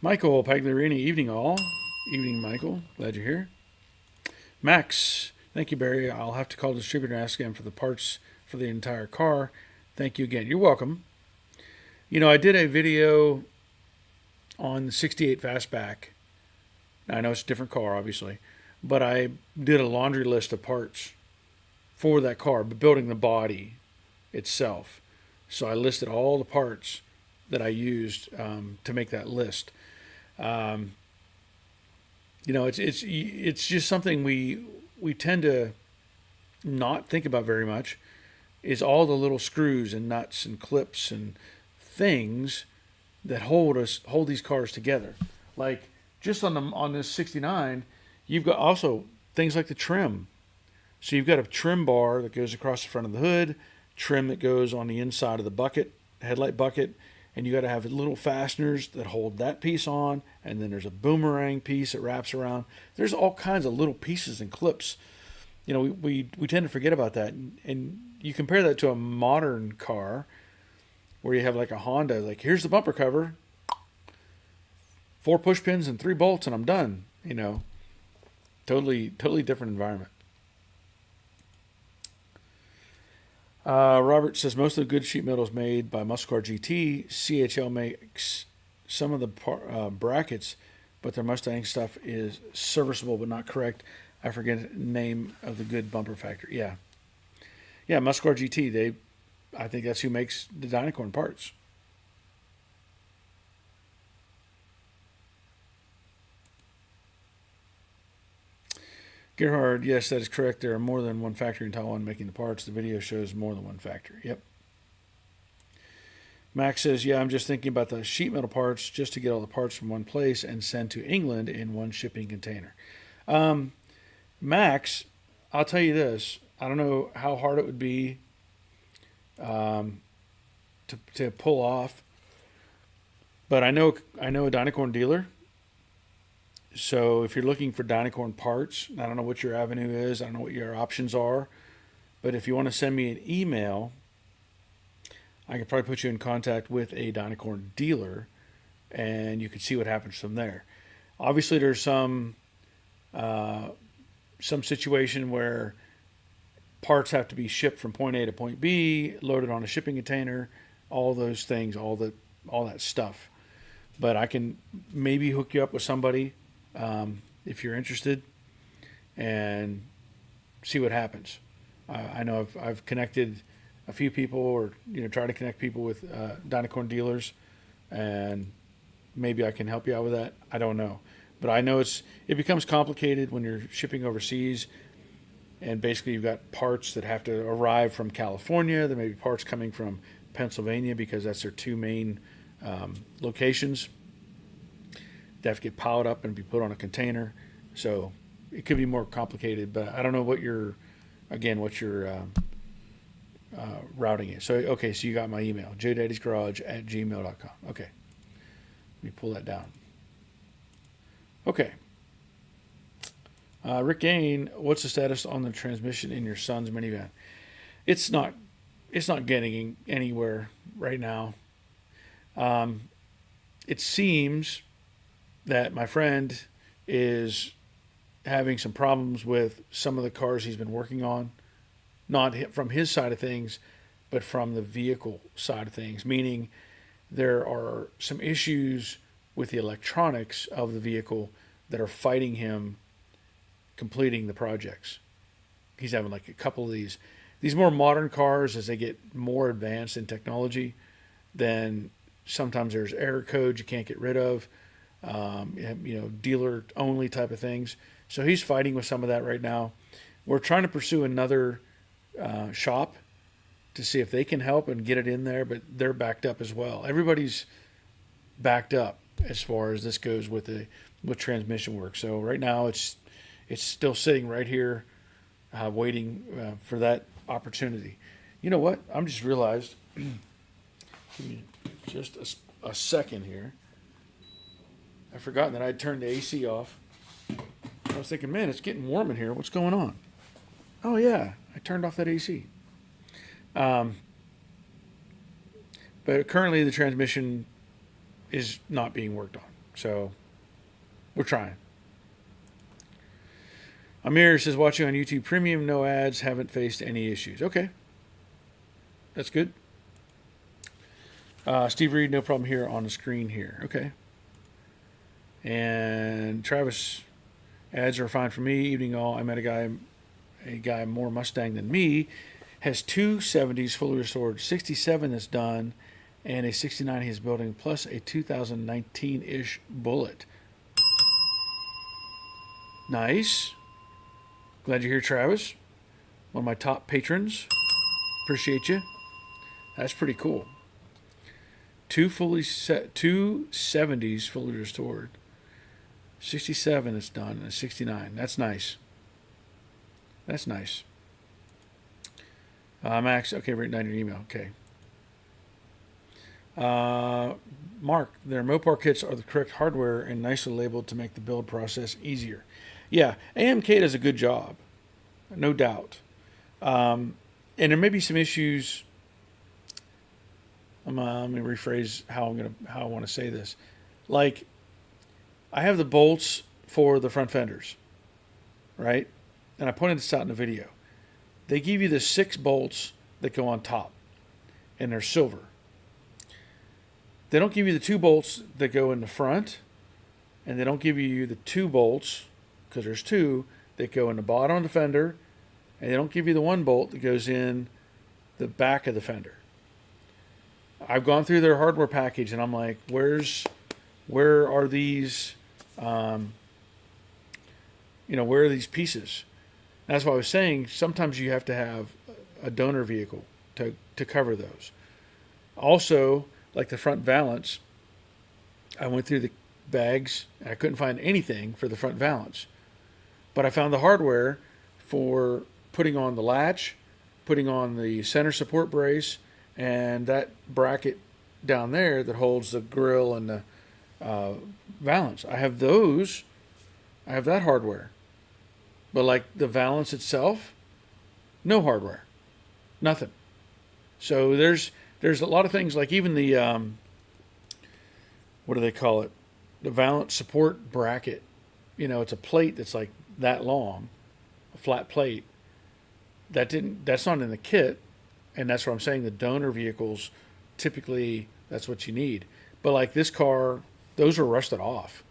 Michael Pagliarini, evening all. Evening, Michael. Glad you're here. Max, thank you, Barry. I'll have to call the distributor and ask him for the parts for the entire car. Thank you again. You're welcome. I did a video on the 68 Fastback. I know it's a different car, obviously, but I did a laundry list of parts for that car, but building the body itself. So I listed all the parts that I used to make that list. It's just something we tend to not think about very much, is all the little screws and nuts and clips and things that hold these cars together. Like just on this 69, you've got also things like the trim. So you've got a trim bar that goes across the front of the hood, trim that goes on the inside of the bucket, headlight bucket, and you got to have little fasteners that hold that piece on, and then there's a boomerang piece that wraps around. There's all kinds of little pieces and clips. You know, we tend to forget about that, and you compare that to a modern car where you have like a Honda, like here's the bumper cover, 4 push pins and 3 bolts, and I'm done. You know, totally different environment. Robert says most of the good sheet metal is made by Muscle Car GT. CHL makes some of the brackets, but their Mustang stuff is serviceable but not correct. I forget the name of the good bumper factory. Yeah, Muscle Car GT. I think that's who makes the dynacorn parts. Gerhard, yes, that is correct. There are more than one factory in Taiwan making the parts. The video shows more than one factory. Yep. Max says, yeah, I'm just thinking about the sheet metal parts just to get all the parts from one place and send to England in one shipping container. Max, I'll tell you this. I don't know how hard it would be to pull off, but I know a dynacorn dealer. So if you're looking for dynacorn parts, I don't know what your avenue is. I don't know what your options are. But if you want to send me an email, I could probably put you in contact with a dynacorn dealer, and you can see what happens from there. Obviously, there's some situation where parts have to be shipped from point A to point B, loaded on a shipping container, all those things, all that stuff. But I can maybe hook you up with somebody if you're interested, and see what happens. I know I've connected a few people, or try to connect people with dynacorn dealers, and maybe I can help you out with that. I don't know, but I know it becomes complicated when you're shipping overseas, and basically you've got parts that have to arrive from California. There may be parts coming from Pennsylvania because that's their 2 main locations. They have to get piled up and be put on a container. So it could be more complicated, but I don't know what your routing is. So, okay, so you got my email, jdaddysgarage@gmail.com. Okay. Let me pull that down. Okay. Rick Gain, what's the status on the transmission in your son's minivan? It's not getting anywhere right now. It seems that my friend is having some problems with some of the cars he's been working on, not from his side of things, but from the vehicle side of things, meaning there are some issues with the electronics of the vehicle that are fighting him completing the projects. He's having like a couple of these more modern cars, as they get more advanced in technology, then sometimes there's error codes you can't get rid of. Dealer only type of things. So he's fighting with some of that right now. We're trying to pursue another shop to see if they can help and get it in there, but they're backed up as well. Everybody's backed up as far as this goes with transmission work. So right now it's still sitting right here, waiting for that opportunity. You know what? I'm just realized. Give me just a second here. I've forgotten that I'd turned the AC off. I was thinking, man, it's getting warm in here. What's going on? Oh, yeah, I turned off that AC. But currently the transmission is not being worked on. So we're trying. Amir says, watching on YouTube Premium, no ads, haven't faced any issues. Okay. That's good. Steve Reed, no problem here on the screen here. Okay. And Travis, ads are fine for me. Evening all. I met a guy more Mustang than me, has 2 70s fully restored, 67 that's done, and a 69 he's building, plus a 2019-ish Bullet. Nice. Glad you're here, Travis. One of my top patrons. Appreciate you. That's pretty cool. 2 70s fully restored. 67 is done, and a 69. That's nice. That's nice. Max, okay, write down your email. Okay. Mark, their Mopar kits are the correct hardware and nicely labeled to make the build process easier. Yeah, AMK does a good job, no doubt. And there may be some issues. Let me rephrase how I want to say this. Like, I have the bolts for the front fenders, right? And I pointed this out in the video. They give you the 6 bolts that go on top, and they're silver. They don't give you the 2 bolts that go in the front, and they don't give you the 2 bolts, because there's 2, that go in the bottom of the fender, and they don't give you the 1 bolt that goes in the back of the fender. I've gone through their hardware package, and I'm like, where are these, where are these pieces? And that's why I was saying sometimes you have to have a donor vehicle to cover those. Also, like the front valance, I went through the bags, and I couldn't find anything for the front valance. But I found the hardware for putting on the latch, putting on the center support brace, and that bracket down there that holds the grill and the valance. I have those. I have that hardware. But like the valance itself, no hardware. Nothing. So there's a lot of things, like even the, what do they call it? The valance support bracket. It's a plate that's like that long, a flat plate. That's not in the kit. And that's what I'm saying. The donor vehicles, typically, that's what you need. But like this car, those were rusted off.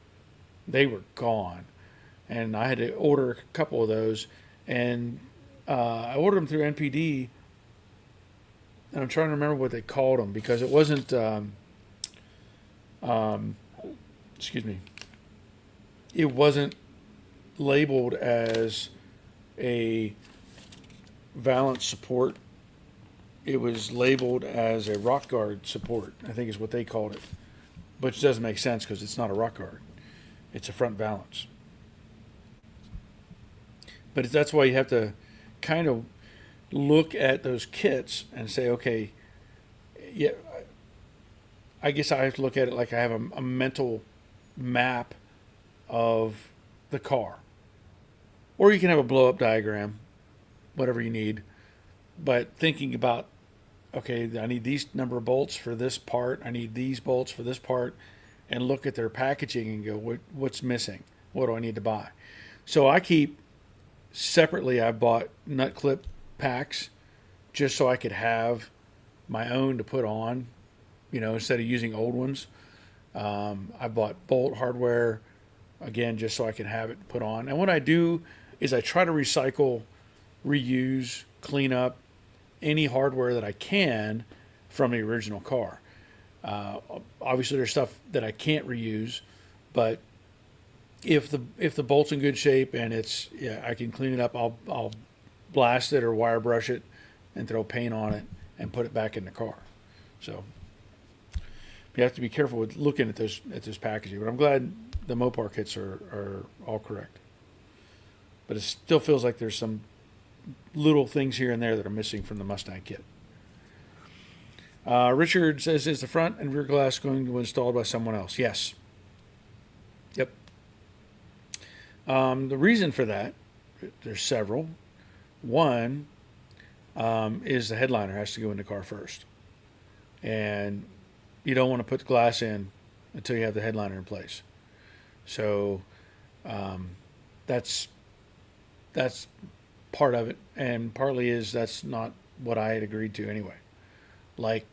They were gone. And I had to order a couple of those. And I ordered them through NPD. And I'm trying to remember what they called them, because it wasn't, excuse me, it wasn't labeled as a valance support. It was labeled as a rock guard support, I think is what they called it. Which doesn't make sense because it's not a rock guard. It's a front valance. But that's why you have to kind of look at those kits and say, okay, yeah, I guess I have to look at it like I have a mental map of the car. Or you can have a blow-up diagram, whatever you need. But thinking about, okay, I need these number of bolts for this part. I need these bolts for this part. And look at their packaging and go, what's missing? What do I need to buy? So I keep separately, I bought nut clip packs just so I could have my own to put on, instead of using old ones. I bought bolt hardware, again, just so I can have it put on. And what I do is I try to recycle, reuse, clean up any hardware that I can from the original car. Obviously, there's stuff that I can't reuse, but if the bolt's in good shape and I can clean it up, I'll blast it or wire brush it and throw paint on it and put it back in the car. So you have to be careful with looking at this packaging. But I'm glad the Mopar kits are all correct. But it still feels like there's some little things here and there that are missing from the Mustang kit. Richard says, is the front and rear glass going to be installed by someone else? Yes. Yep. The reason for that, there's several. One is the headliner has to go in the car first. And you don't want to put the glass in until you have the headliner in place. So that's part of it. And partly is that's not what I had agreed to anyway. Like,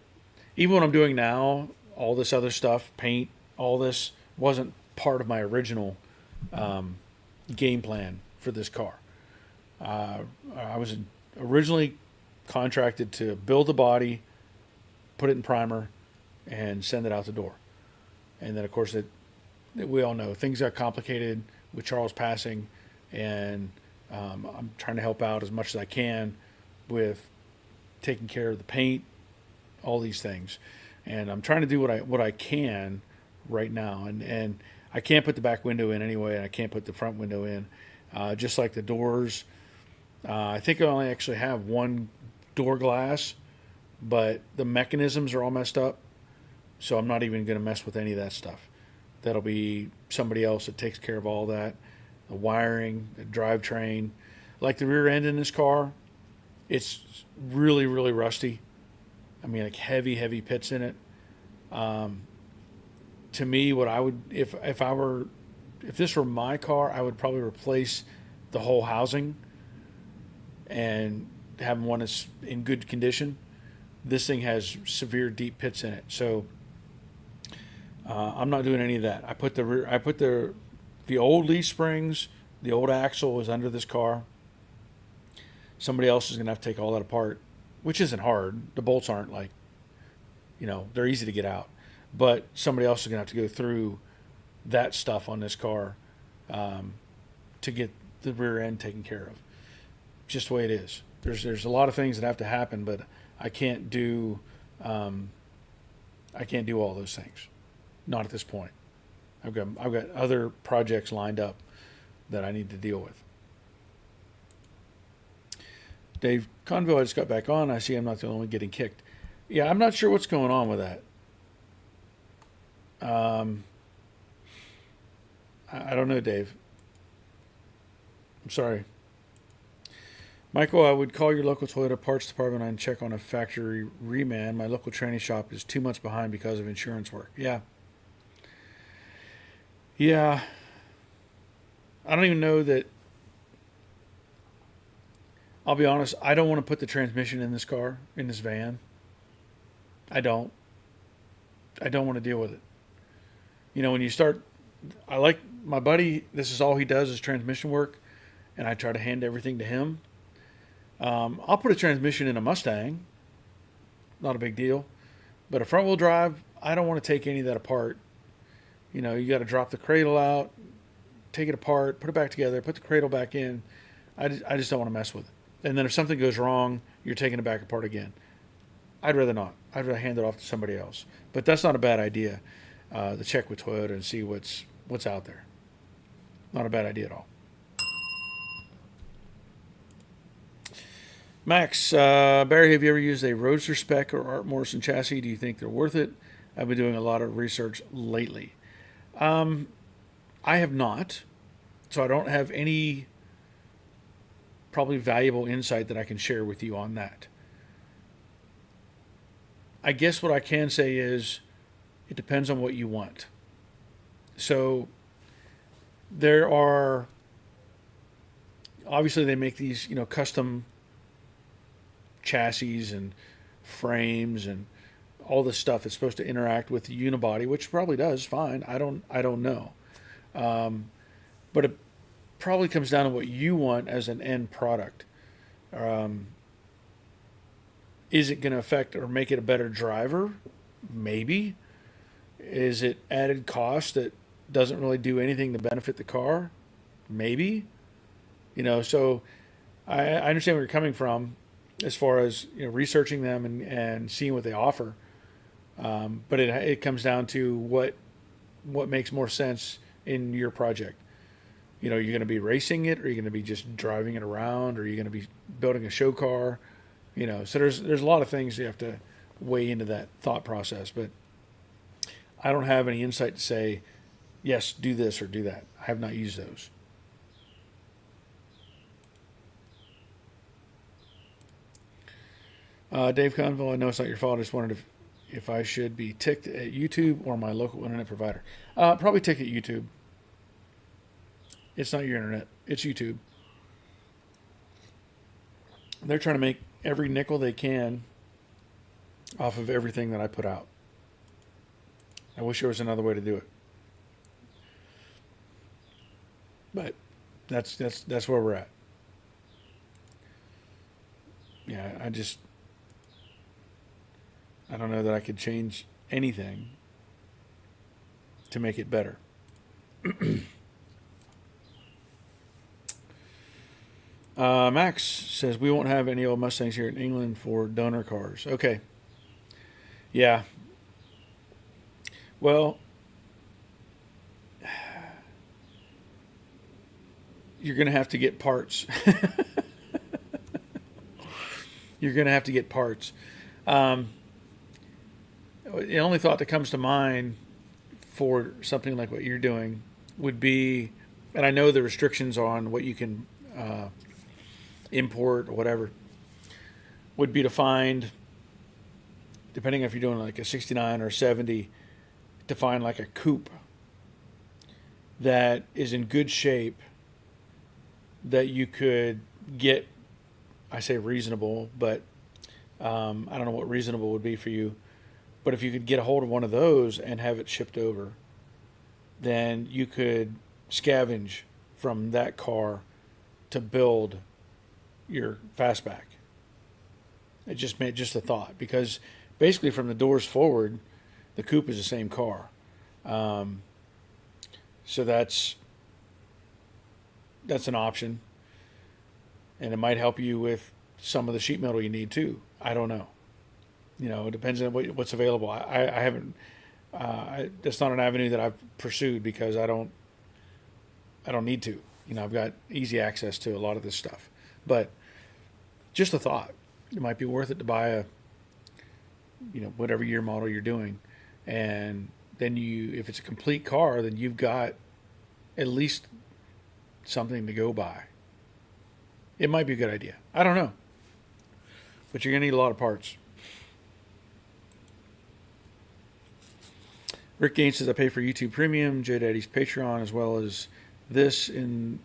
even what I'm doing now, all this other stuff, paint, all this, wasn't part of my original game plan for this car. I was originally contracted to build the body, put it in primer, and send it out the door. And then, of course, we all know things got complicated with Charles passing, and I'm trying to help out as much as I can with taking care of the paint, all these things. And I'm trying to do what I can right now. And I can't put the back window in anyway, and I can't put the front window in. Just like the doors. I think I only actually have one door glass, but the mechanisms are all messed up. So I'm not even going to mess with any of that stuff. That'll be somebody else that takes care of all that. The wiring, the drivetrain. Like the rear end in this car, it's really, really rusty. I mean, like heavy pits in it. To me, what I would, if this were my car, I would probably replace the whole housing and have one that's in good condition. This thing has severe deep pits in it, so I'm not doing any of that. I put the old leaf springs, the old axle is under this car. Somebody else is going to have to take all that apart, which isn't hard. The bolts aren't like, they're easy to get out. But somebody else is going to have to go through that stuff on this car to get the rear end taken care of. Just the way it is. There's a lot of things that have to happen, but I can't do all those things. Not at this point. I've got other projects lined up that I need to deal with. Dave Conville, I just got back on. I see I'm not the only one getting kicked. Yeah, I'm not sure what's going on with that. I don't know, Dave. I'm sorry. Michael, I would call your local Toyota parts department and check on a factory reman. My local training shop is 2 months behind because of insurance work. Yeah. Yeah. I don't even know that. I'll be honest, I don't want to put the transmission in this car, in this van. I don't want to deal with it. When you start, I like my buddy, this is all he does is transmission work, and I try to hand everything to him. I'll put a transmission in a Mustang, not a big deal. But a front wheel drive, I don't want to take any of that apart. You got to drop the cradle out, take it apart, put it back together, put the cradle back in. I just don't want to mess with it. And then if something goes wrong, you're taking it back apart again. I'd rather not. I'd rather hand it off to somebody else. But that's not a bad idea. To check with Toyota and see what's out there. Not a bad idea at all. Max, Barry, have you ever used a Roadster spec or Art Morrison chassis? Do you think they're worth it? I've been doing a lot of research lately. I have not, so I don't have any probably valuable insight that I can share with you on that. I guess what I can say is it depends on what you want. So there are, obviously they make these, custom chassis and frames and all this stuff that's supposed to interact with the unibody, which probably does fine. I don't know. But it probably comes down to what you want as an end product. Is it going to affect or make it a better driver? Maybe. Is it added cost that doesn't really do anything to benefit the car? Maybe. So I understand where you're coming from as far as researching them and seeing what they offer. But it comes down to what makes more sense in your project. You're going to be racing it, or you're going to be just driving it around, or you're going to be building a show car. So there's a lot of things you have to weigh into that thought process. But I don't have any insight to say, yes, do this or do that. I have not used those. Dave Conville, I know it's not your fault. I just wondered if I should be ticked at YouTube or my local internet provider. Probably ticked at YouTube. It's not your internet. It's YouTube. They're trying to make every nickel they can off of everything that I put out. I wish there was another way to do it. But that's where we're at. Yeah, I don't know that I could change anything to make it better. Max says we won't have any old Mustangs here in England for donor cars. Okay. Yeah. Well, you're going to have to get parts. You're going to have to get parts. the only thought that comes to mind for something like what you're doing would be, and I know the restrictions on what you can import or whatever, would be to find, depending if you're doing like a 69 or 70, to find like a coupe that is in good shape that you could get, I say reasonable, but I don't know what reasonable would be for you. But if you could get a hold of one of those and have it shipped over, then you could scavenge from that car to build your fastback. It just made just a thought, because basically from the doors forward, the coupe is the same car. So that's an option, and it might help you with some of the sheet metal you need too. I don't know. You know, it depends on what's available. I haven't. That's not an avenue that I've pursued because I don't need to. You know, I've got easy access to a lot of this stuff. But just a thought. It might be worth it to buy a, you know, whatever year model you're doing, and then if it's a complete car, then you've got at least something to go by. It might be a good idea. I don't know, but you're gonna need a lot of parts. Rick Gaines says, I pay for YouTube Premium, J Daddy's Patreon, as well as this in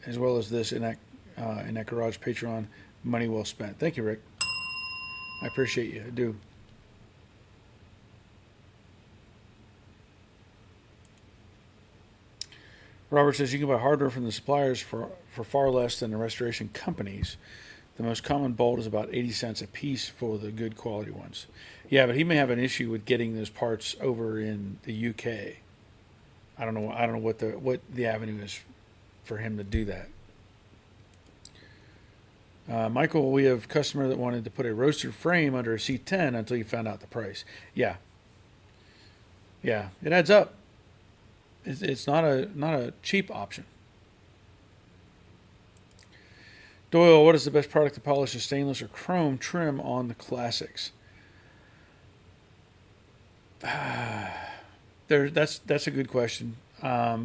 that garage Patreon. Money well spent. Thank you, Rick. I appreciate you. I do. Robert says you can buy hardware from the suppliers for far less than the restoration companies. The most common bolt is about 80 cents a piece for the good quality ones. Yeah, but he may have an issue with getting those parts over in the UK. I don't know what the avenue is for him to do that. Michael, we have a customer that wanted to put a roasted frame under a C10 until he found out the price. Yeah, it adds up. It's not a cheap option. Doyle, what is the best product to polish a stainless or chrome trim on the classics? That's a good question. I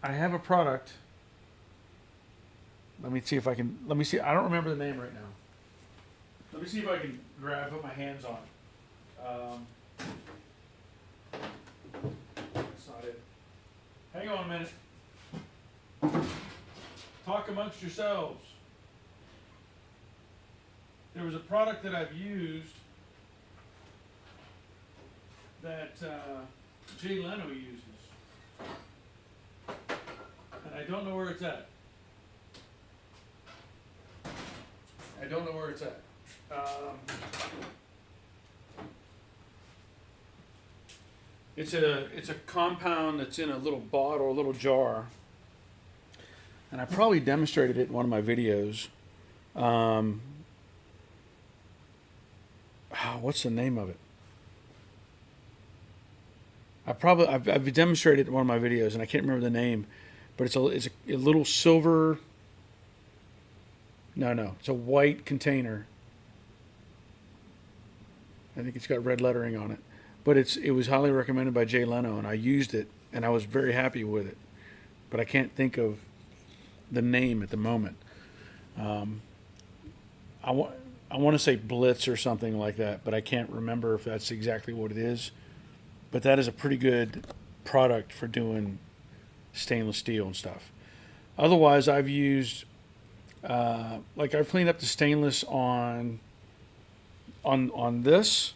have a product. Let me see. I don't remember the name right now. Let me see if I can put my hands on it. That's not it. Hang on a minute. Talk amongst yourselves. There was a product that I've used that Jay Leno uses. And I don't know where it's at. It's a compound that's in a little bottle, a little jar. And I probably demonstrated it in one of my videos. What's the name of it? I've demonstrated it in one of my videos, and I can't remember the name, but it's a little silver. No, it's a white container. I think it's got red lettering on it, but it was highly recommended by Jay Leno, and I used it, and I was very happy with it, but I can't think of the name at the moment. I want to say Blitz or something like that, but I can't remember if that's exactly what it is. But that is a pretty good product for doing stainless steel and stuff. Otherwise, I've used, I've cleaned up the stainless on this,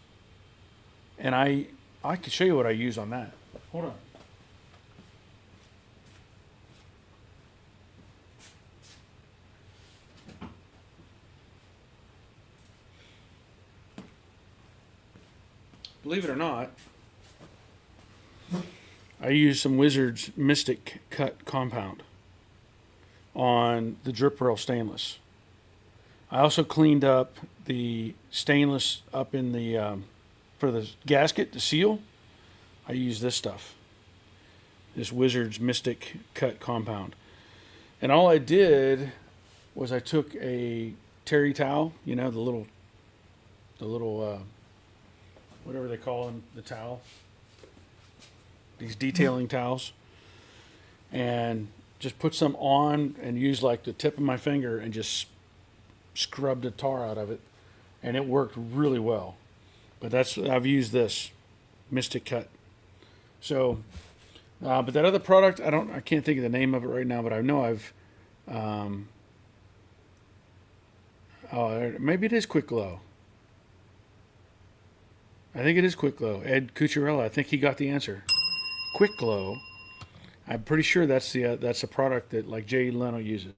and I can show you what I use on that. Hold on. Believe it or not, I used some Wizards Mystic Cut compound on the drip rail stainless. I also cleaned up the stainless up in the for the gasket, the seal. I used this stuff, this Wizards Mystic Cut compound. And all I did was I took a terry towel, you know, the little whatever they call them, the towel, these detailing towels, and just put some on and use like the tip of my finger and just scrub the tar out of it, and it worked really well. But I've used this Mystic Cut. So, but that other product, I can't think of the name of it right now, but I know maybe it is Quick Glow. I think it is Quick Glow. Ed Cucciarella, I think he got the answer. Quick Glow. I'm pretty sure that's the product that like Jay Leno uses.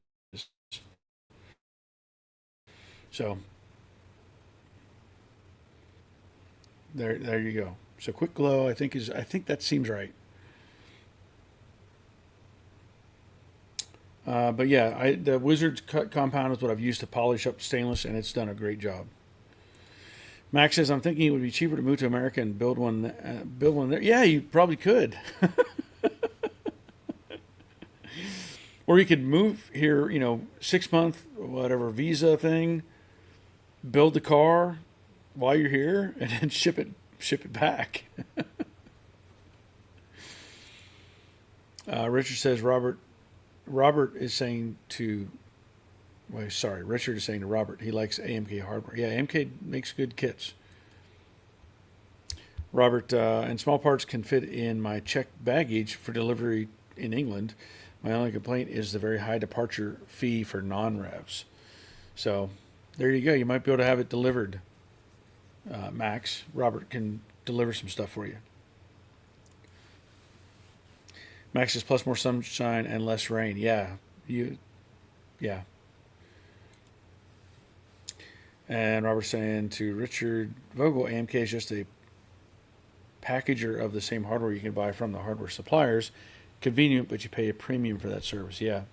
So there you go. So Quick Glow, I think that seems right. But yeah, the Wizard's Cut compound is what I've used to polish up stainless, and it's done a great job. Max says, I'm thinking it would be cheaper to move to America and build one there. Yeah, you probably could. Or you could move here, 6-month, whatever, visa thing, build the car while you're here, and then ship it back. Richard says, Robert is saying to, Richard is saying to Robert, he likes AMK hardware. Yeah, AMK makes good kits. Robert, and small parts can fit in my checked baggage for delivery in England. My only complaint is the very high departure fee for non-revs. So there you go. You might be able to have it delivered, Max. Robert can deliver some stuff for you. Max says plus more sunshine and less rain. Yeah. And Robert's saying to Richard Vogel, AMK is just a packager of the same hardware you can buy from the hardware suppliers. Convenient, but you pay a premium for that service. Yeah.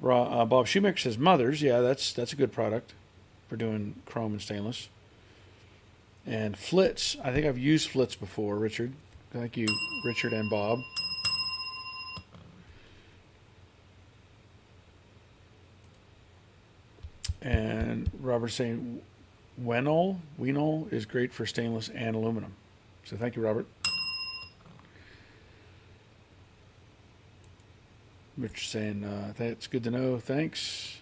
Bob Shoemaker says Mothers. Yeah, that's a good product for doing chrome and stainless. And Flitz. I think I've used Flitz before, Richard. Thank you, Richard and Bob. And Robert's saying Wenol is great for stainless and aluminum. So thank you, Robert. Richard saying that's good to know. Thanks.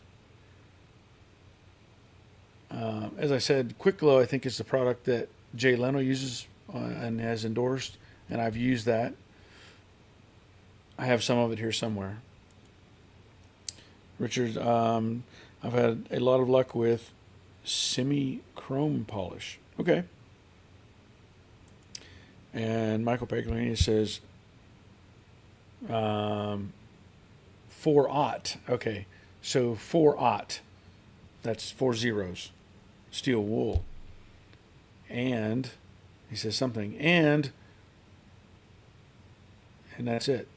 As I said, Quick Glow I think is the product that Jay Leno uses and has endorsed, and I've used that. I have some of it here somewhere. Richard, I've had a lot of luck with semi-chrome polish. Okay. And Michael Pagliani says 4-aught. Okay. So 4-aught. That's 4 zeros. Steel wool. And he says something. And that's it.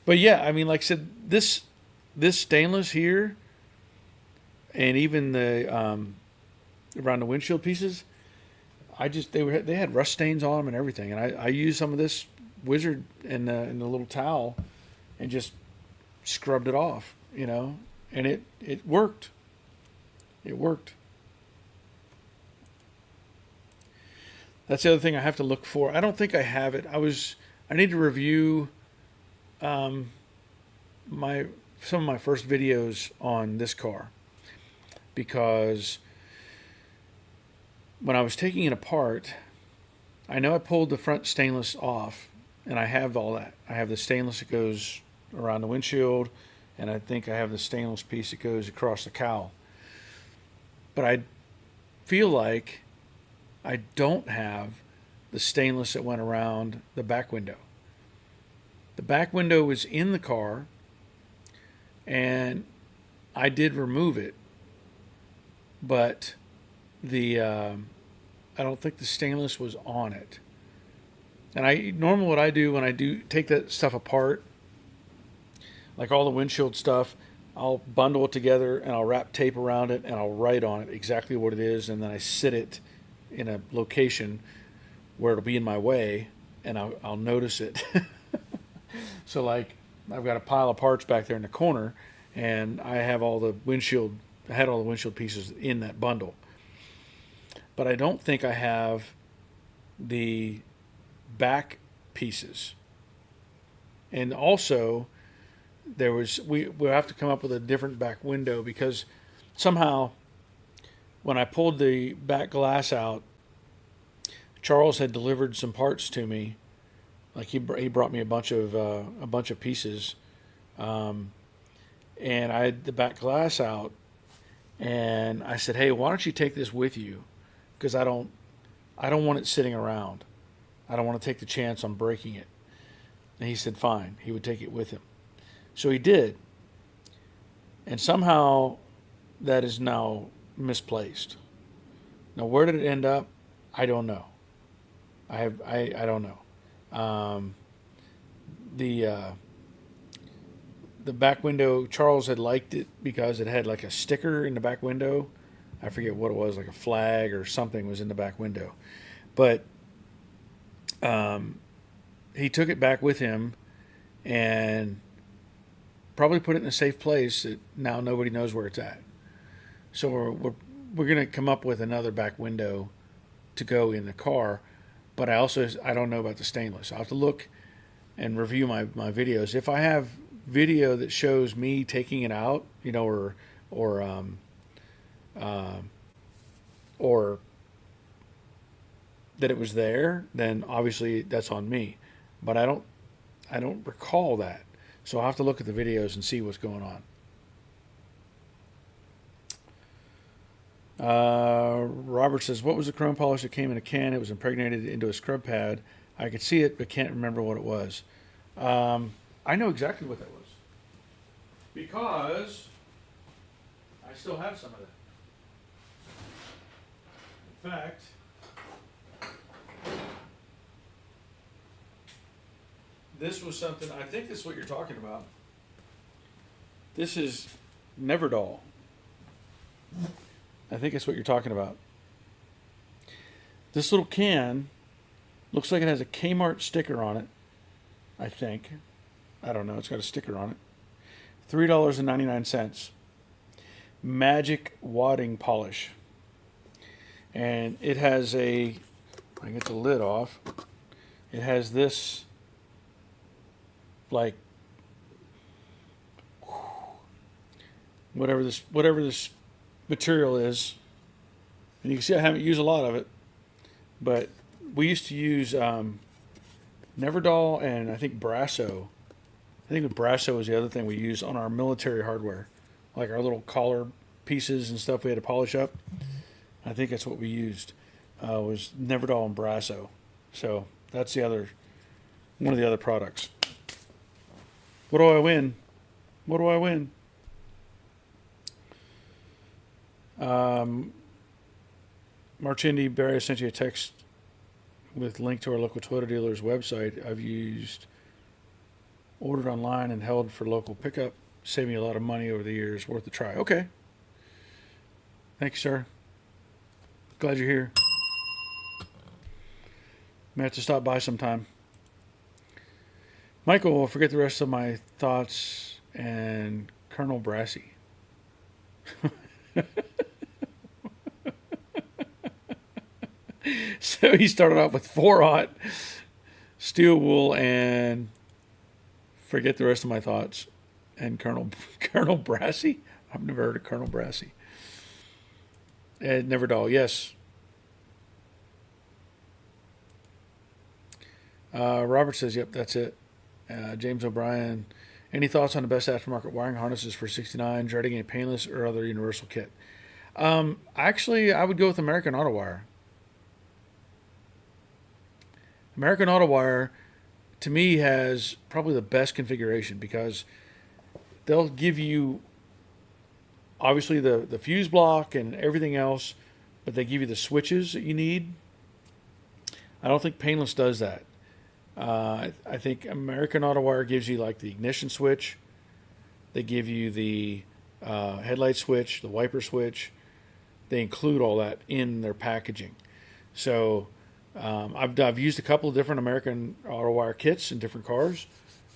But yeah, I mean, like I said, this stainless here, and even the around the windshield pieces, they had rust stains on them and everything, and I used some of this Wizard in the little towel, and just scrubbed it off, and it worked. It worked. That's the other thing I have to look for. I don't think I have it. I need to review some of my first videos on this car, because when I was taking it apart, I know I pulled the front stainless off, and I have all that. I have the stainless that goes around the windshield, and I think I have the stainless piece that goes across the cowl. But I feel like I don't have the stainless that went around the back window. The back window was in the car, and I did remove it, but I don't think the stainless was on it. And normally what I do when I do take that stuff apart, like all the windshield stuff, I'll bundle it together and I'll wrap tape around it and I'll write on it exactly what it is, and then I sit it in a location where it'll be in my way, and I'll notice it. So like I've got a pile of parts back there in the corner, and I have all the windshield. I had all the windshield pieces in that bundle, but I don't think I have the back pieces. And also, we'll have to come up with a different back window, because somehow when I pulled the back glass out, Charles had delivered some parts to me. Like he brought me a bunch of pieces, and I had the back glass out, and I said, "Hey, why don't you take this with you? Because I don't want it sitting around. I don't want to take the chance on breaking it." And he said, "Fine." He would take it with him, so he did. And somehow that is now misplaced. Now, where did it end up? I don't know. I don't know. The back window, Charles had liked it because it had like a sticker in the back window. I forget what it was, like a flag or something was in the back window. But he took it back with him and probably put it in a safe place that now nobody knows where it's at. So we're going to come up with another back window to go in the car. But I don't know about the stainless. I'll have to look and review my videos. If I have video that shows me taking it out, or that it was there, then obviously that's on me. But I don't recall that. So I'll have to look at the videos and see what's going on. Robert says, "What was the chrome polish that came in a can? It was impregnated into a scrub pad. I could see it, but can't remember what it was." I know exactly what that was, because I still have some of that. In fact, this was something, I think this is what you're talking about. This is Neverdol. I think that's what you're talking about. This little can looks like it has a Kmart sticker on it, I think. I don't know. It's got a sticker on it. $3.99. Magic wadding polish. And it has I get the lid off. It has this, like, whatever this material is, and you can see I haven't used a lot of it, but we used to use Neverdol and I think Brasso. I think Brasso was the other thing we used on our military hardware, like our little collar pieces and stuff we had to polish up. I think that's what we used, was Neverdol and Brasso. So that's one of the other products. What do I win? What do I win? Marchindi, Barry, I sent you a text with link to our local Toyota dealer's website. I've ordered online and held for local pickup. Saved me a lot of money over the years. Worth a try. Okay. Thank you, sir. Glad you're here. May have to stop by sometime. Michael, will forget the rest of my thoughts, and Colonel Brassy. So he started off with 4-aught, steel wool, and forget the rest of my thoughts, and Colonel Brassy. I've never heard of Colonel Brassy. And Neverdol, yes. Robert says, "Yep, that's it." James O'Brien, any thoughts on the best aftermarket wiring harnesses for 69, dreading a painless or other universal kit? Actually, I would go with American Auto Wire. American Auto Wire, to me, has probably the best configuration, because they'll give you, obviously, the fuse block and everything else, but they give you the switches that you need. I don't think Painless does that. I think American Auto Wire gives you like the ignition switch. They give you the headlight switch, the wiper switch. They include all that in their packaging. So I've used a couple of different American Auto Wire kits in different cars.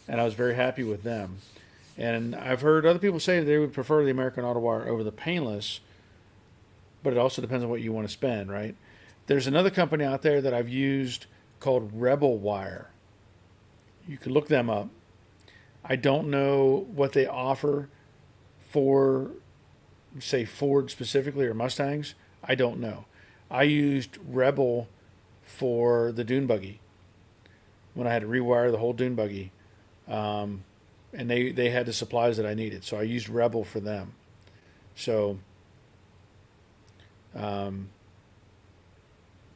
and I was very happy with them. And I've heard other people say they would prefer the American Auto Wire over the paintless, but it also depends on what you want to spend, right? There's another company out there that I've used called Rebel Wire. You can look them up. I don't know what they offer for, say, Ford specifically or Mustangs. I don't know. I used Rebel for the dune buggy when I had to rewire the whole dune buggy. And they had the supplies that I needed. So I used Rebel for them. So those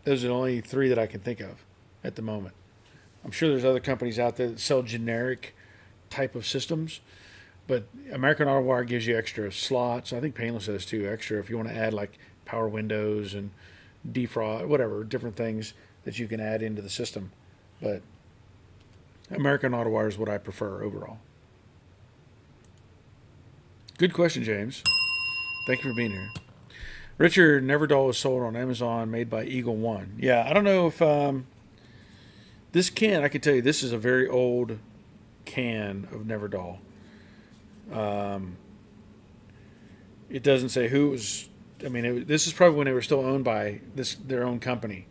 are the only three that I can think of at the moment. I'm sure there's other companies out there that sell generic type of systems, but American Auto Wire gives you extra slots. I think Painless does too, extra if you want to add like power windows and defrost, whatever, different things that you can add into the system. But American Auto Wire is what I prefer overall. Good question, James. Thank you for being here. Richard, Neverdoll is sold on Amazon, made by Eagle One. Yeah, I don't know if this can. I can tell you, this is a very old can of Neverdoll. It doesn't say who it was. I mean, this is probably when they were still owned by their own company.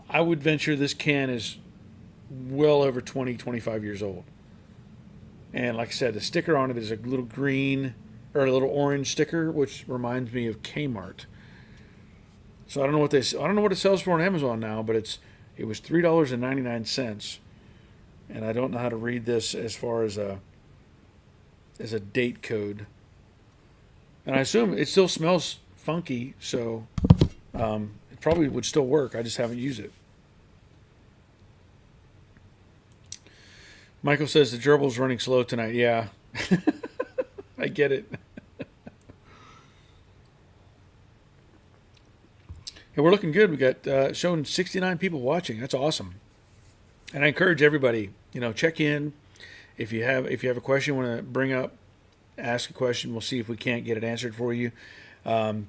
I would venture this can is well over 20, 25 years old. And like I said, the sticker on it is a little green or a little orange sticker, which reminds me of Kmart. So I don't know what it sells for on Amazon now, but it was $3.99, and I don't know how to read this as far as a date code. And I assume it still smells funky, so it probably would still work. I just haven't used it. Michael says the gerbil's running slow tonight. Yeah, I get it. Hey, we're looking good. We got showing 69 people watching. That's awesome. And I encourage everybody, check in. If you have a question you want to bring up, ask a question. We'll see if we can't get it answered for you. I've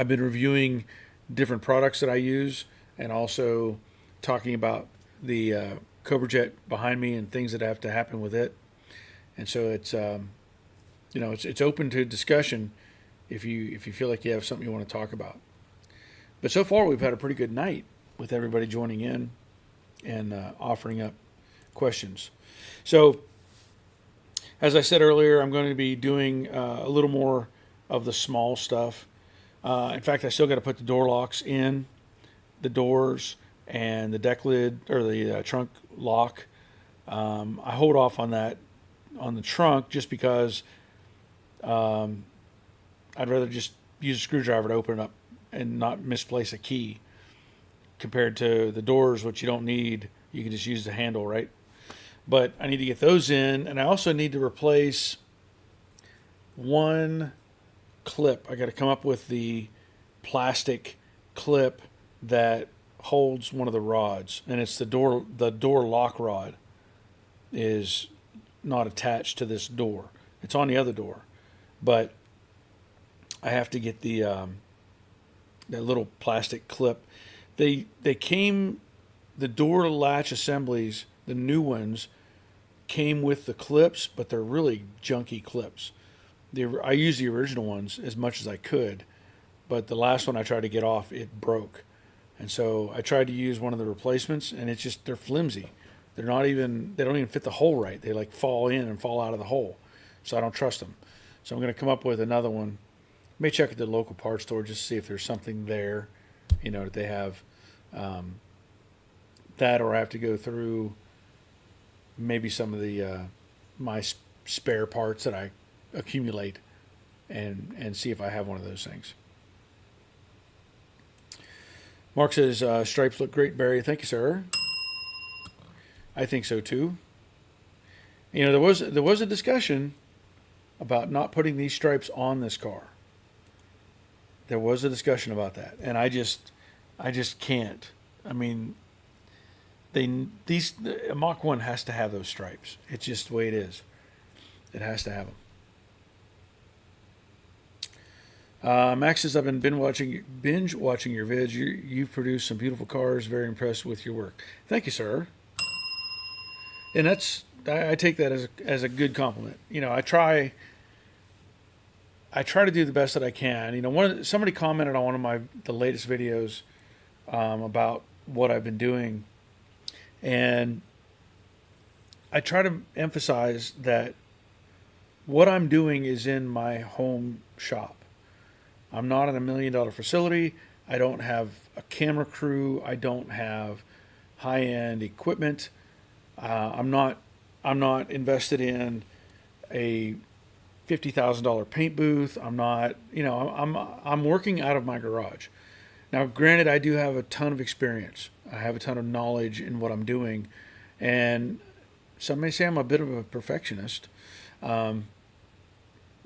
been reviewing different products that I use, and also talking about the Cobra Jet behind me and things that have to happen with it. And so it's it's open to discussion if you feel like you have something you want to talk about. But so far we've had a pretty good night with everybody joining in and offering up questions. So as I said earlier, I'm going to be doing a little more of the small stuff. In fact, I still got to put the door locks in, the doors, and the deck lid or the trunk lock. I hold off on that on the trunk just because I'd rather just use a screwdriver to open it up and not misplace a key, compared to the doors, which you don't need. You can just use the handle, right? But I need to get those in, and I also need to replace one clip. I got to come up with the plastic clip that holds one of the rods, and it's the door lock rod is not attached to this door. It's on the other door, but I have to get that little plastic clip. The door latch assemblies, the new ones, came with the clips, but they're really junky clips. I used the original ones as much as I could, but the last one I tried to get off, it broke. And so I tried to use one of the replacements, and they're flimsy. They don't even fit the hole right. They like fall in and fall out of the hole. So I don't trust them. So I'm going to come up with another one. May check at the local parts store just to see if there's something there, that they have that, or I have to go through maybe some of the my spare parts that I accumulate and see if I have one of those things. Mark says stripes look great, Barry. Thank you, sir. I think so too. There was a discussion about not putting these stripes on this car. There was a discussion about that, and I just can't. I mean, a Mach 1 has to have those stripes. It's just the way it is. It has to have them. Max says, I've been binge watching your vids. You've produced some beautiful cars. Very impressed with your work. Thank you, sir. And I take that as a good compliment. You know, I try to do the best that I can. You know, somebody commented on one of the latest videos about what I've been doing, and I try to emphasize that what I'm doing is in my home shop. I'm not in $1 million facility. I don't have a camera crew. I don't have high-end equipment. I'm not invested in a $50,000 paint booth. I'm not, you know, I'm working out of my garage. Now, granted, I do have a ton of experience. I have a ton of knowledge in what I'm doing, and some may say I'm a bit of a perfectionist.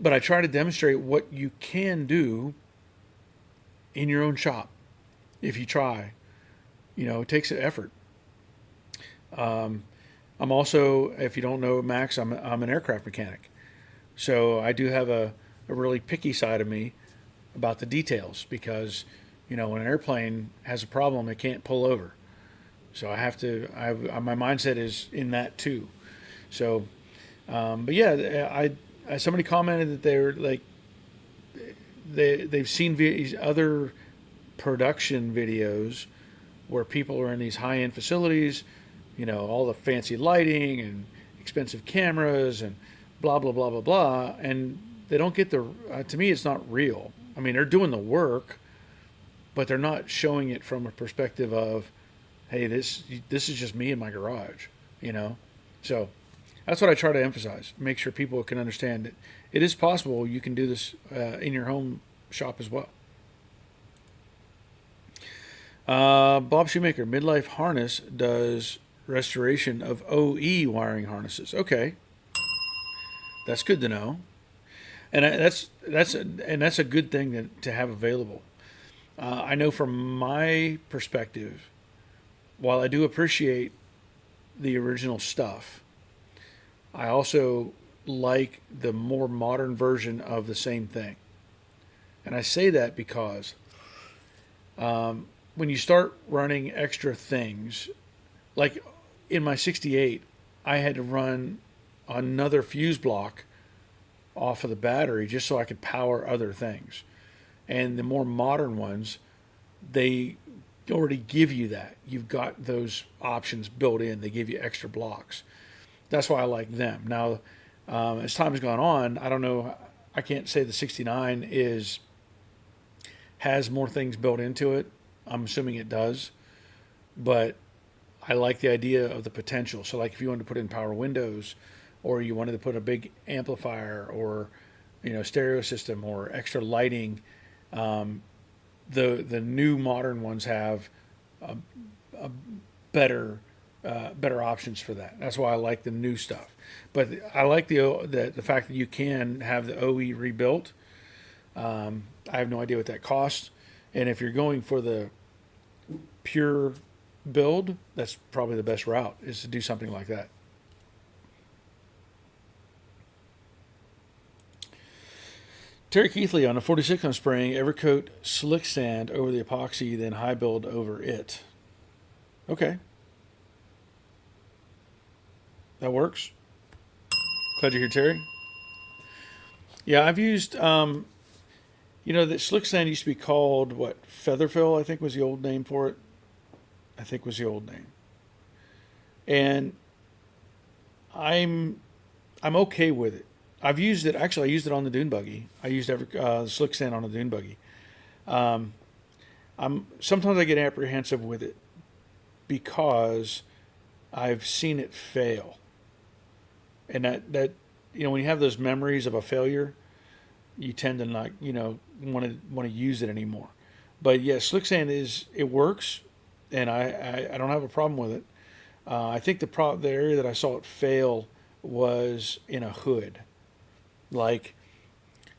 But I try to demonstrate what you can do in your own shop if you try. You know, it takes an effort. I'm also, if you don't know, Max, I'm an aircraft mechanic. So I do have a really picky side of me about the details because, you know, when an airplane has a problem, it can't pull over. So I have to, my mindset is in that too. So, but yeah, somebody commented that they're like, they've seen other production videos where people are in these high-end facilities, you know, all the fancy lighting and expensive cameras and blah, blah, blah, blah, blah. And they don't get to me, it's not real. I mean, they're doing the work, but they're not showing it from a perspective of, hey, this is just me in my garage, you know? So that's what I try to emphasize, make sure people can understand that it is possible you can do this in your home shop as well. Bob Shoemaker, Midlife Harness does restoration of OE wiring harnesses. Okay, that's good to know, and that's a good thing to have available. I know from my perspective, while I do appreciate the original stuff, I also like the more modern version of the same thing. And I say that because when you start running extra things, like in my 68, I had to run another fuse block off of the battery just so I could power other things. And the more modern ones, they already give you that. You've got those options built in. They give you extra blocks. That's why I like them. Now, as time has gone on, I don't know. I can't say the 69 has more things built into it. I'm assuming it does, but I like the idea of the potential. So, like if you wanted to put in power windows, or you wanted to put a big amplifier, or stereo system, or extra lighting, the new modern ones have a better options for that. That's why I like the new stuff. But I like the fact that you can have the OE rebuilt. I have no idea what that costs, and if you're going for the pure build, that's probably the best route, is to do something like that. Terry Keithley, on a 46 I'm spraying Evercoat slick sand over the epoxy, then high build over it. Okay. That works. Glad you're here, Terry. Yeah, I've used, that slick sand used to be called, Featherfill, I think was the old name for it. And I'm okay with it. I've used it. Actually, I used it on the dune buggy. I used slick sand on the dune buggy. Sometimes I get apprehensive with it because I've seen it fail, and that when you have those memories of a failure, you tend to not want to use it anymore. But yeah, slick sand it works, and I don't have a problem with it. I think the area that I saw it fail was in a hood. Like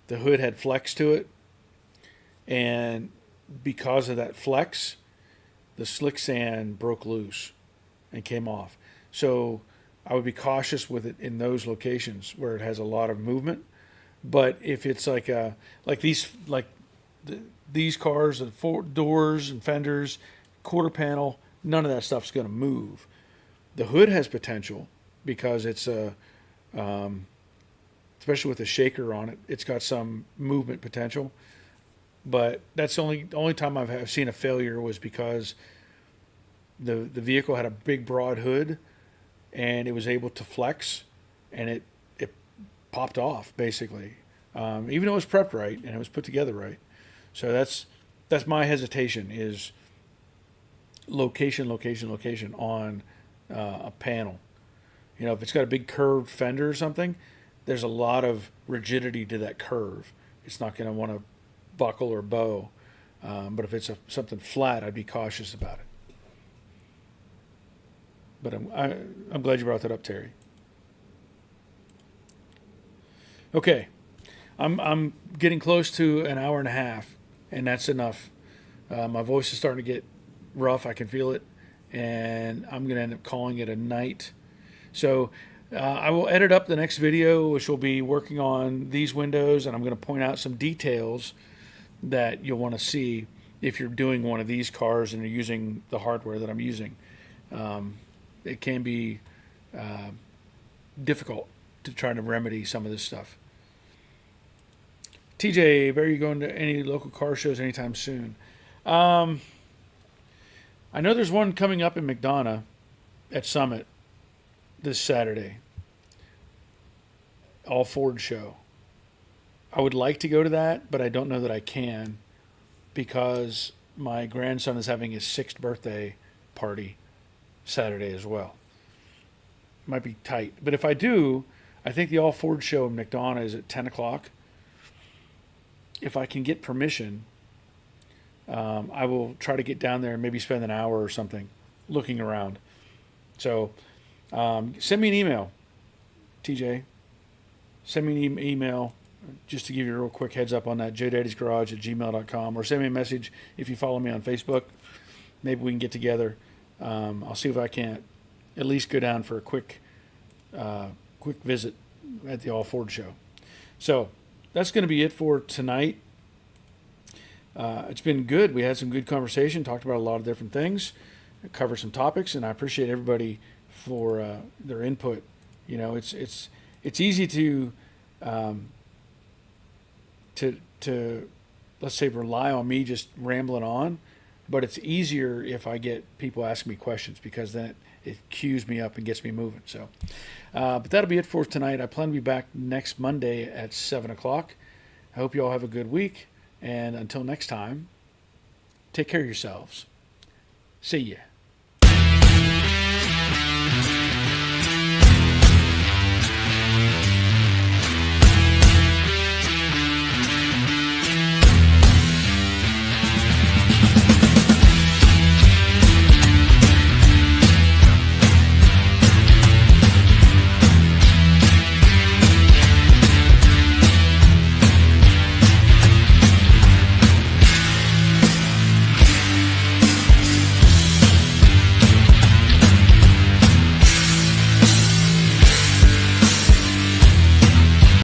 the hood had flex to it, and because of that flex, the slick sand broke loose and came off. So I would be cautious with it in those locations where it has a lot of movement. But if it's these cars, the four doors and fenders, quarter panel, none of that stuff's going to move. The hood has potential, because it's a, especially with a shaker on it, it's got some movement potential. But that's the only time I've seen a failure was because the vehicle had a big broad hood and it was able to flex, and it popped off basically, even though it was prepped right and it was put together right. So that's my hesitation is location on a panel. You know, if it's got a big curved fender or something, there's a lot of rigidity to that curve. It's not going to want to buckle or bow. But if it's something flat, I'd be cautious about it. But I'm glad you brought that up, Terry. Okay, I'm getting close to an hour and a half, and that's enough. My voice is starting to get rough. I can feel it, and I'm going to end up calling it a night. So I will edit up the next video, which will be working on these windows, and I'm going to point out some details that you'll want to see if you're doing one of these cars and you're using the hardware that I'm using. It can be difficult to try to remedy some of this stuff. TJ, are you going to any local car shows anytime soon? I know there's one coming up in McDonough at Summit this Saturday. All Ford show. I would like to go to that, but I don't know that I can because my grandson is having his 6th birthday party Saturday as well. Might be tight. But if I do, I think the All Ford show in McDonough is at 10 o'clock. If I can get permission, I will try to get down there and maybe spend an hour or something looking around. So send me an email, TJ. Send me an email just to give you a real quick heads up on that, jdaddysgarage@gmail.com, or send me a message if you follow me on Facebook. Maybe we can get together. I'll see if I can't at least go down for a quick visit at the All Ford show. So that's going to be it for tonight. It's been good. We had some good conversation, talked about a lot of different things, covered some topics, and I appreciate everybody for their input. You know, it's easy to let's say rely on me just rambling on, but it's easier if I get people asking me questions because then it cues me up and gets me moving. So, but that'll be it for tonight. I plan to be back next Monday at 7 o'clock. I hope you all have a good week. And until next time, take care of yourselves. See ya.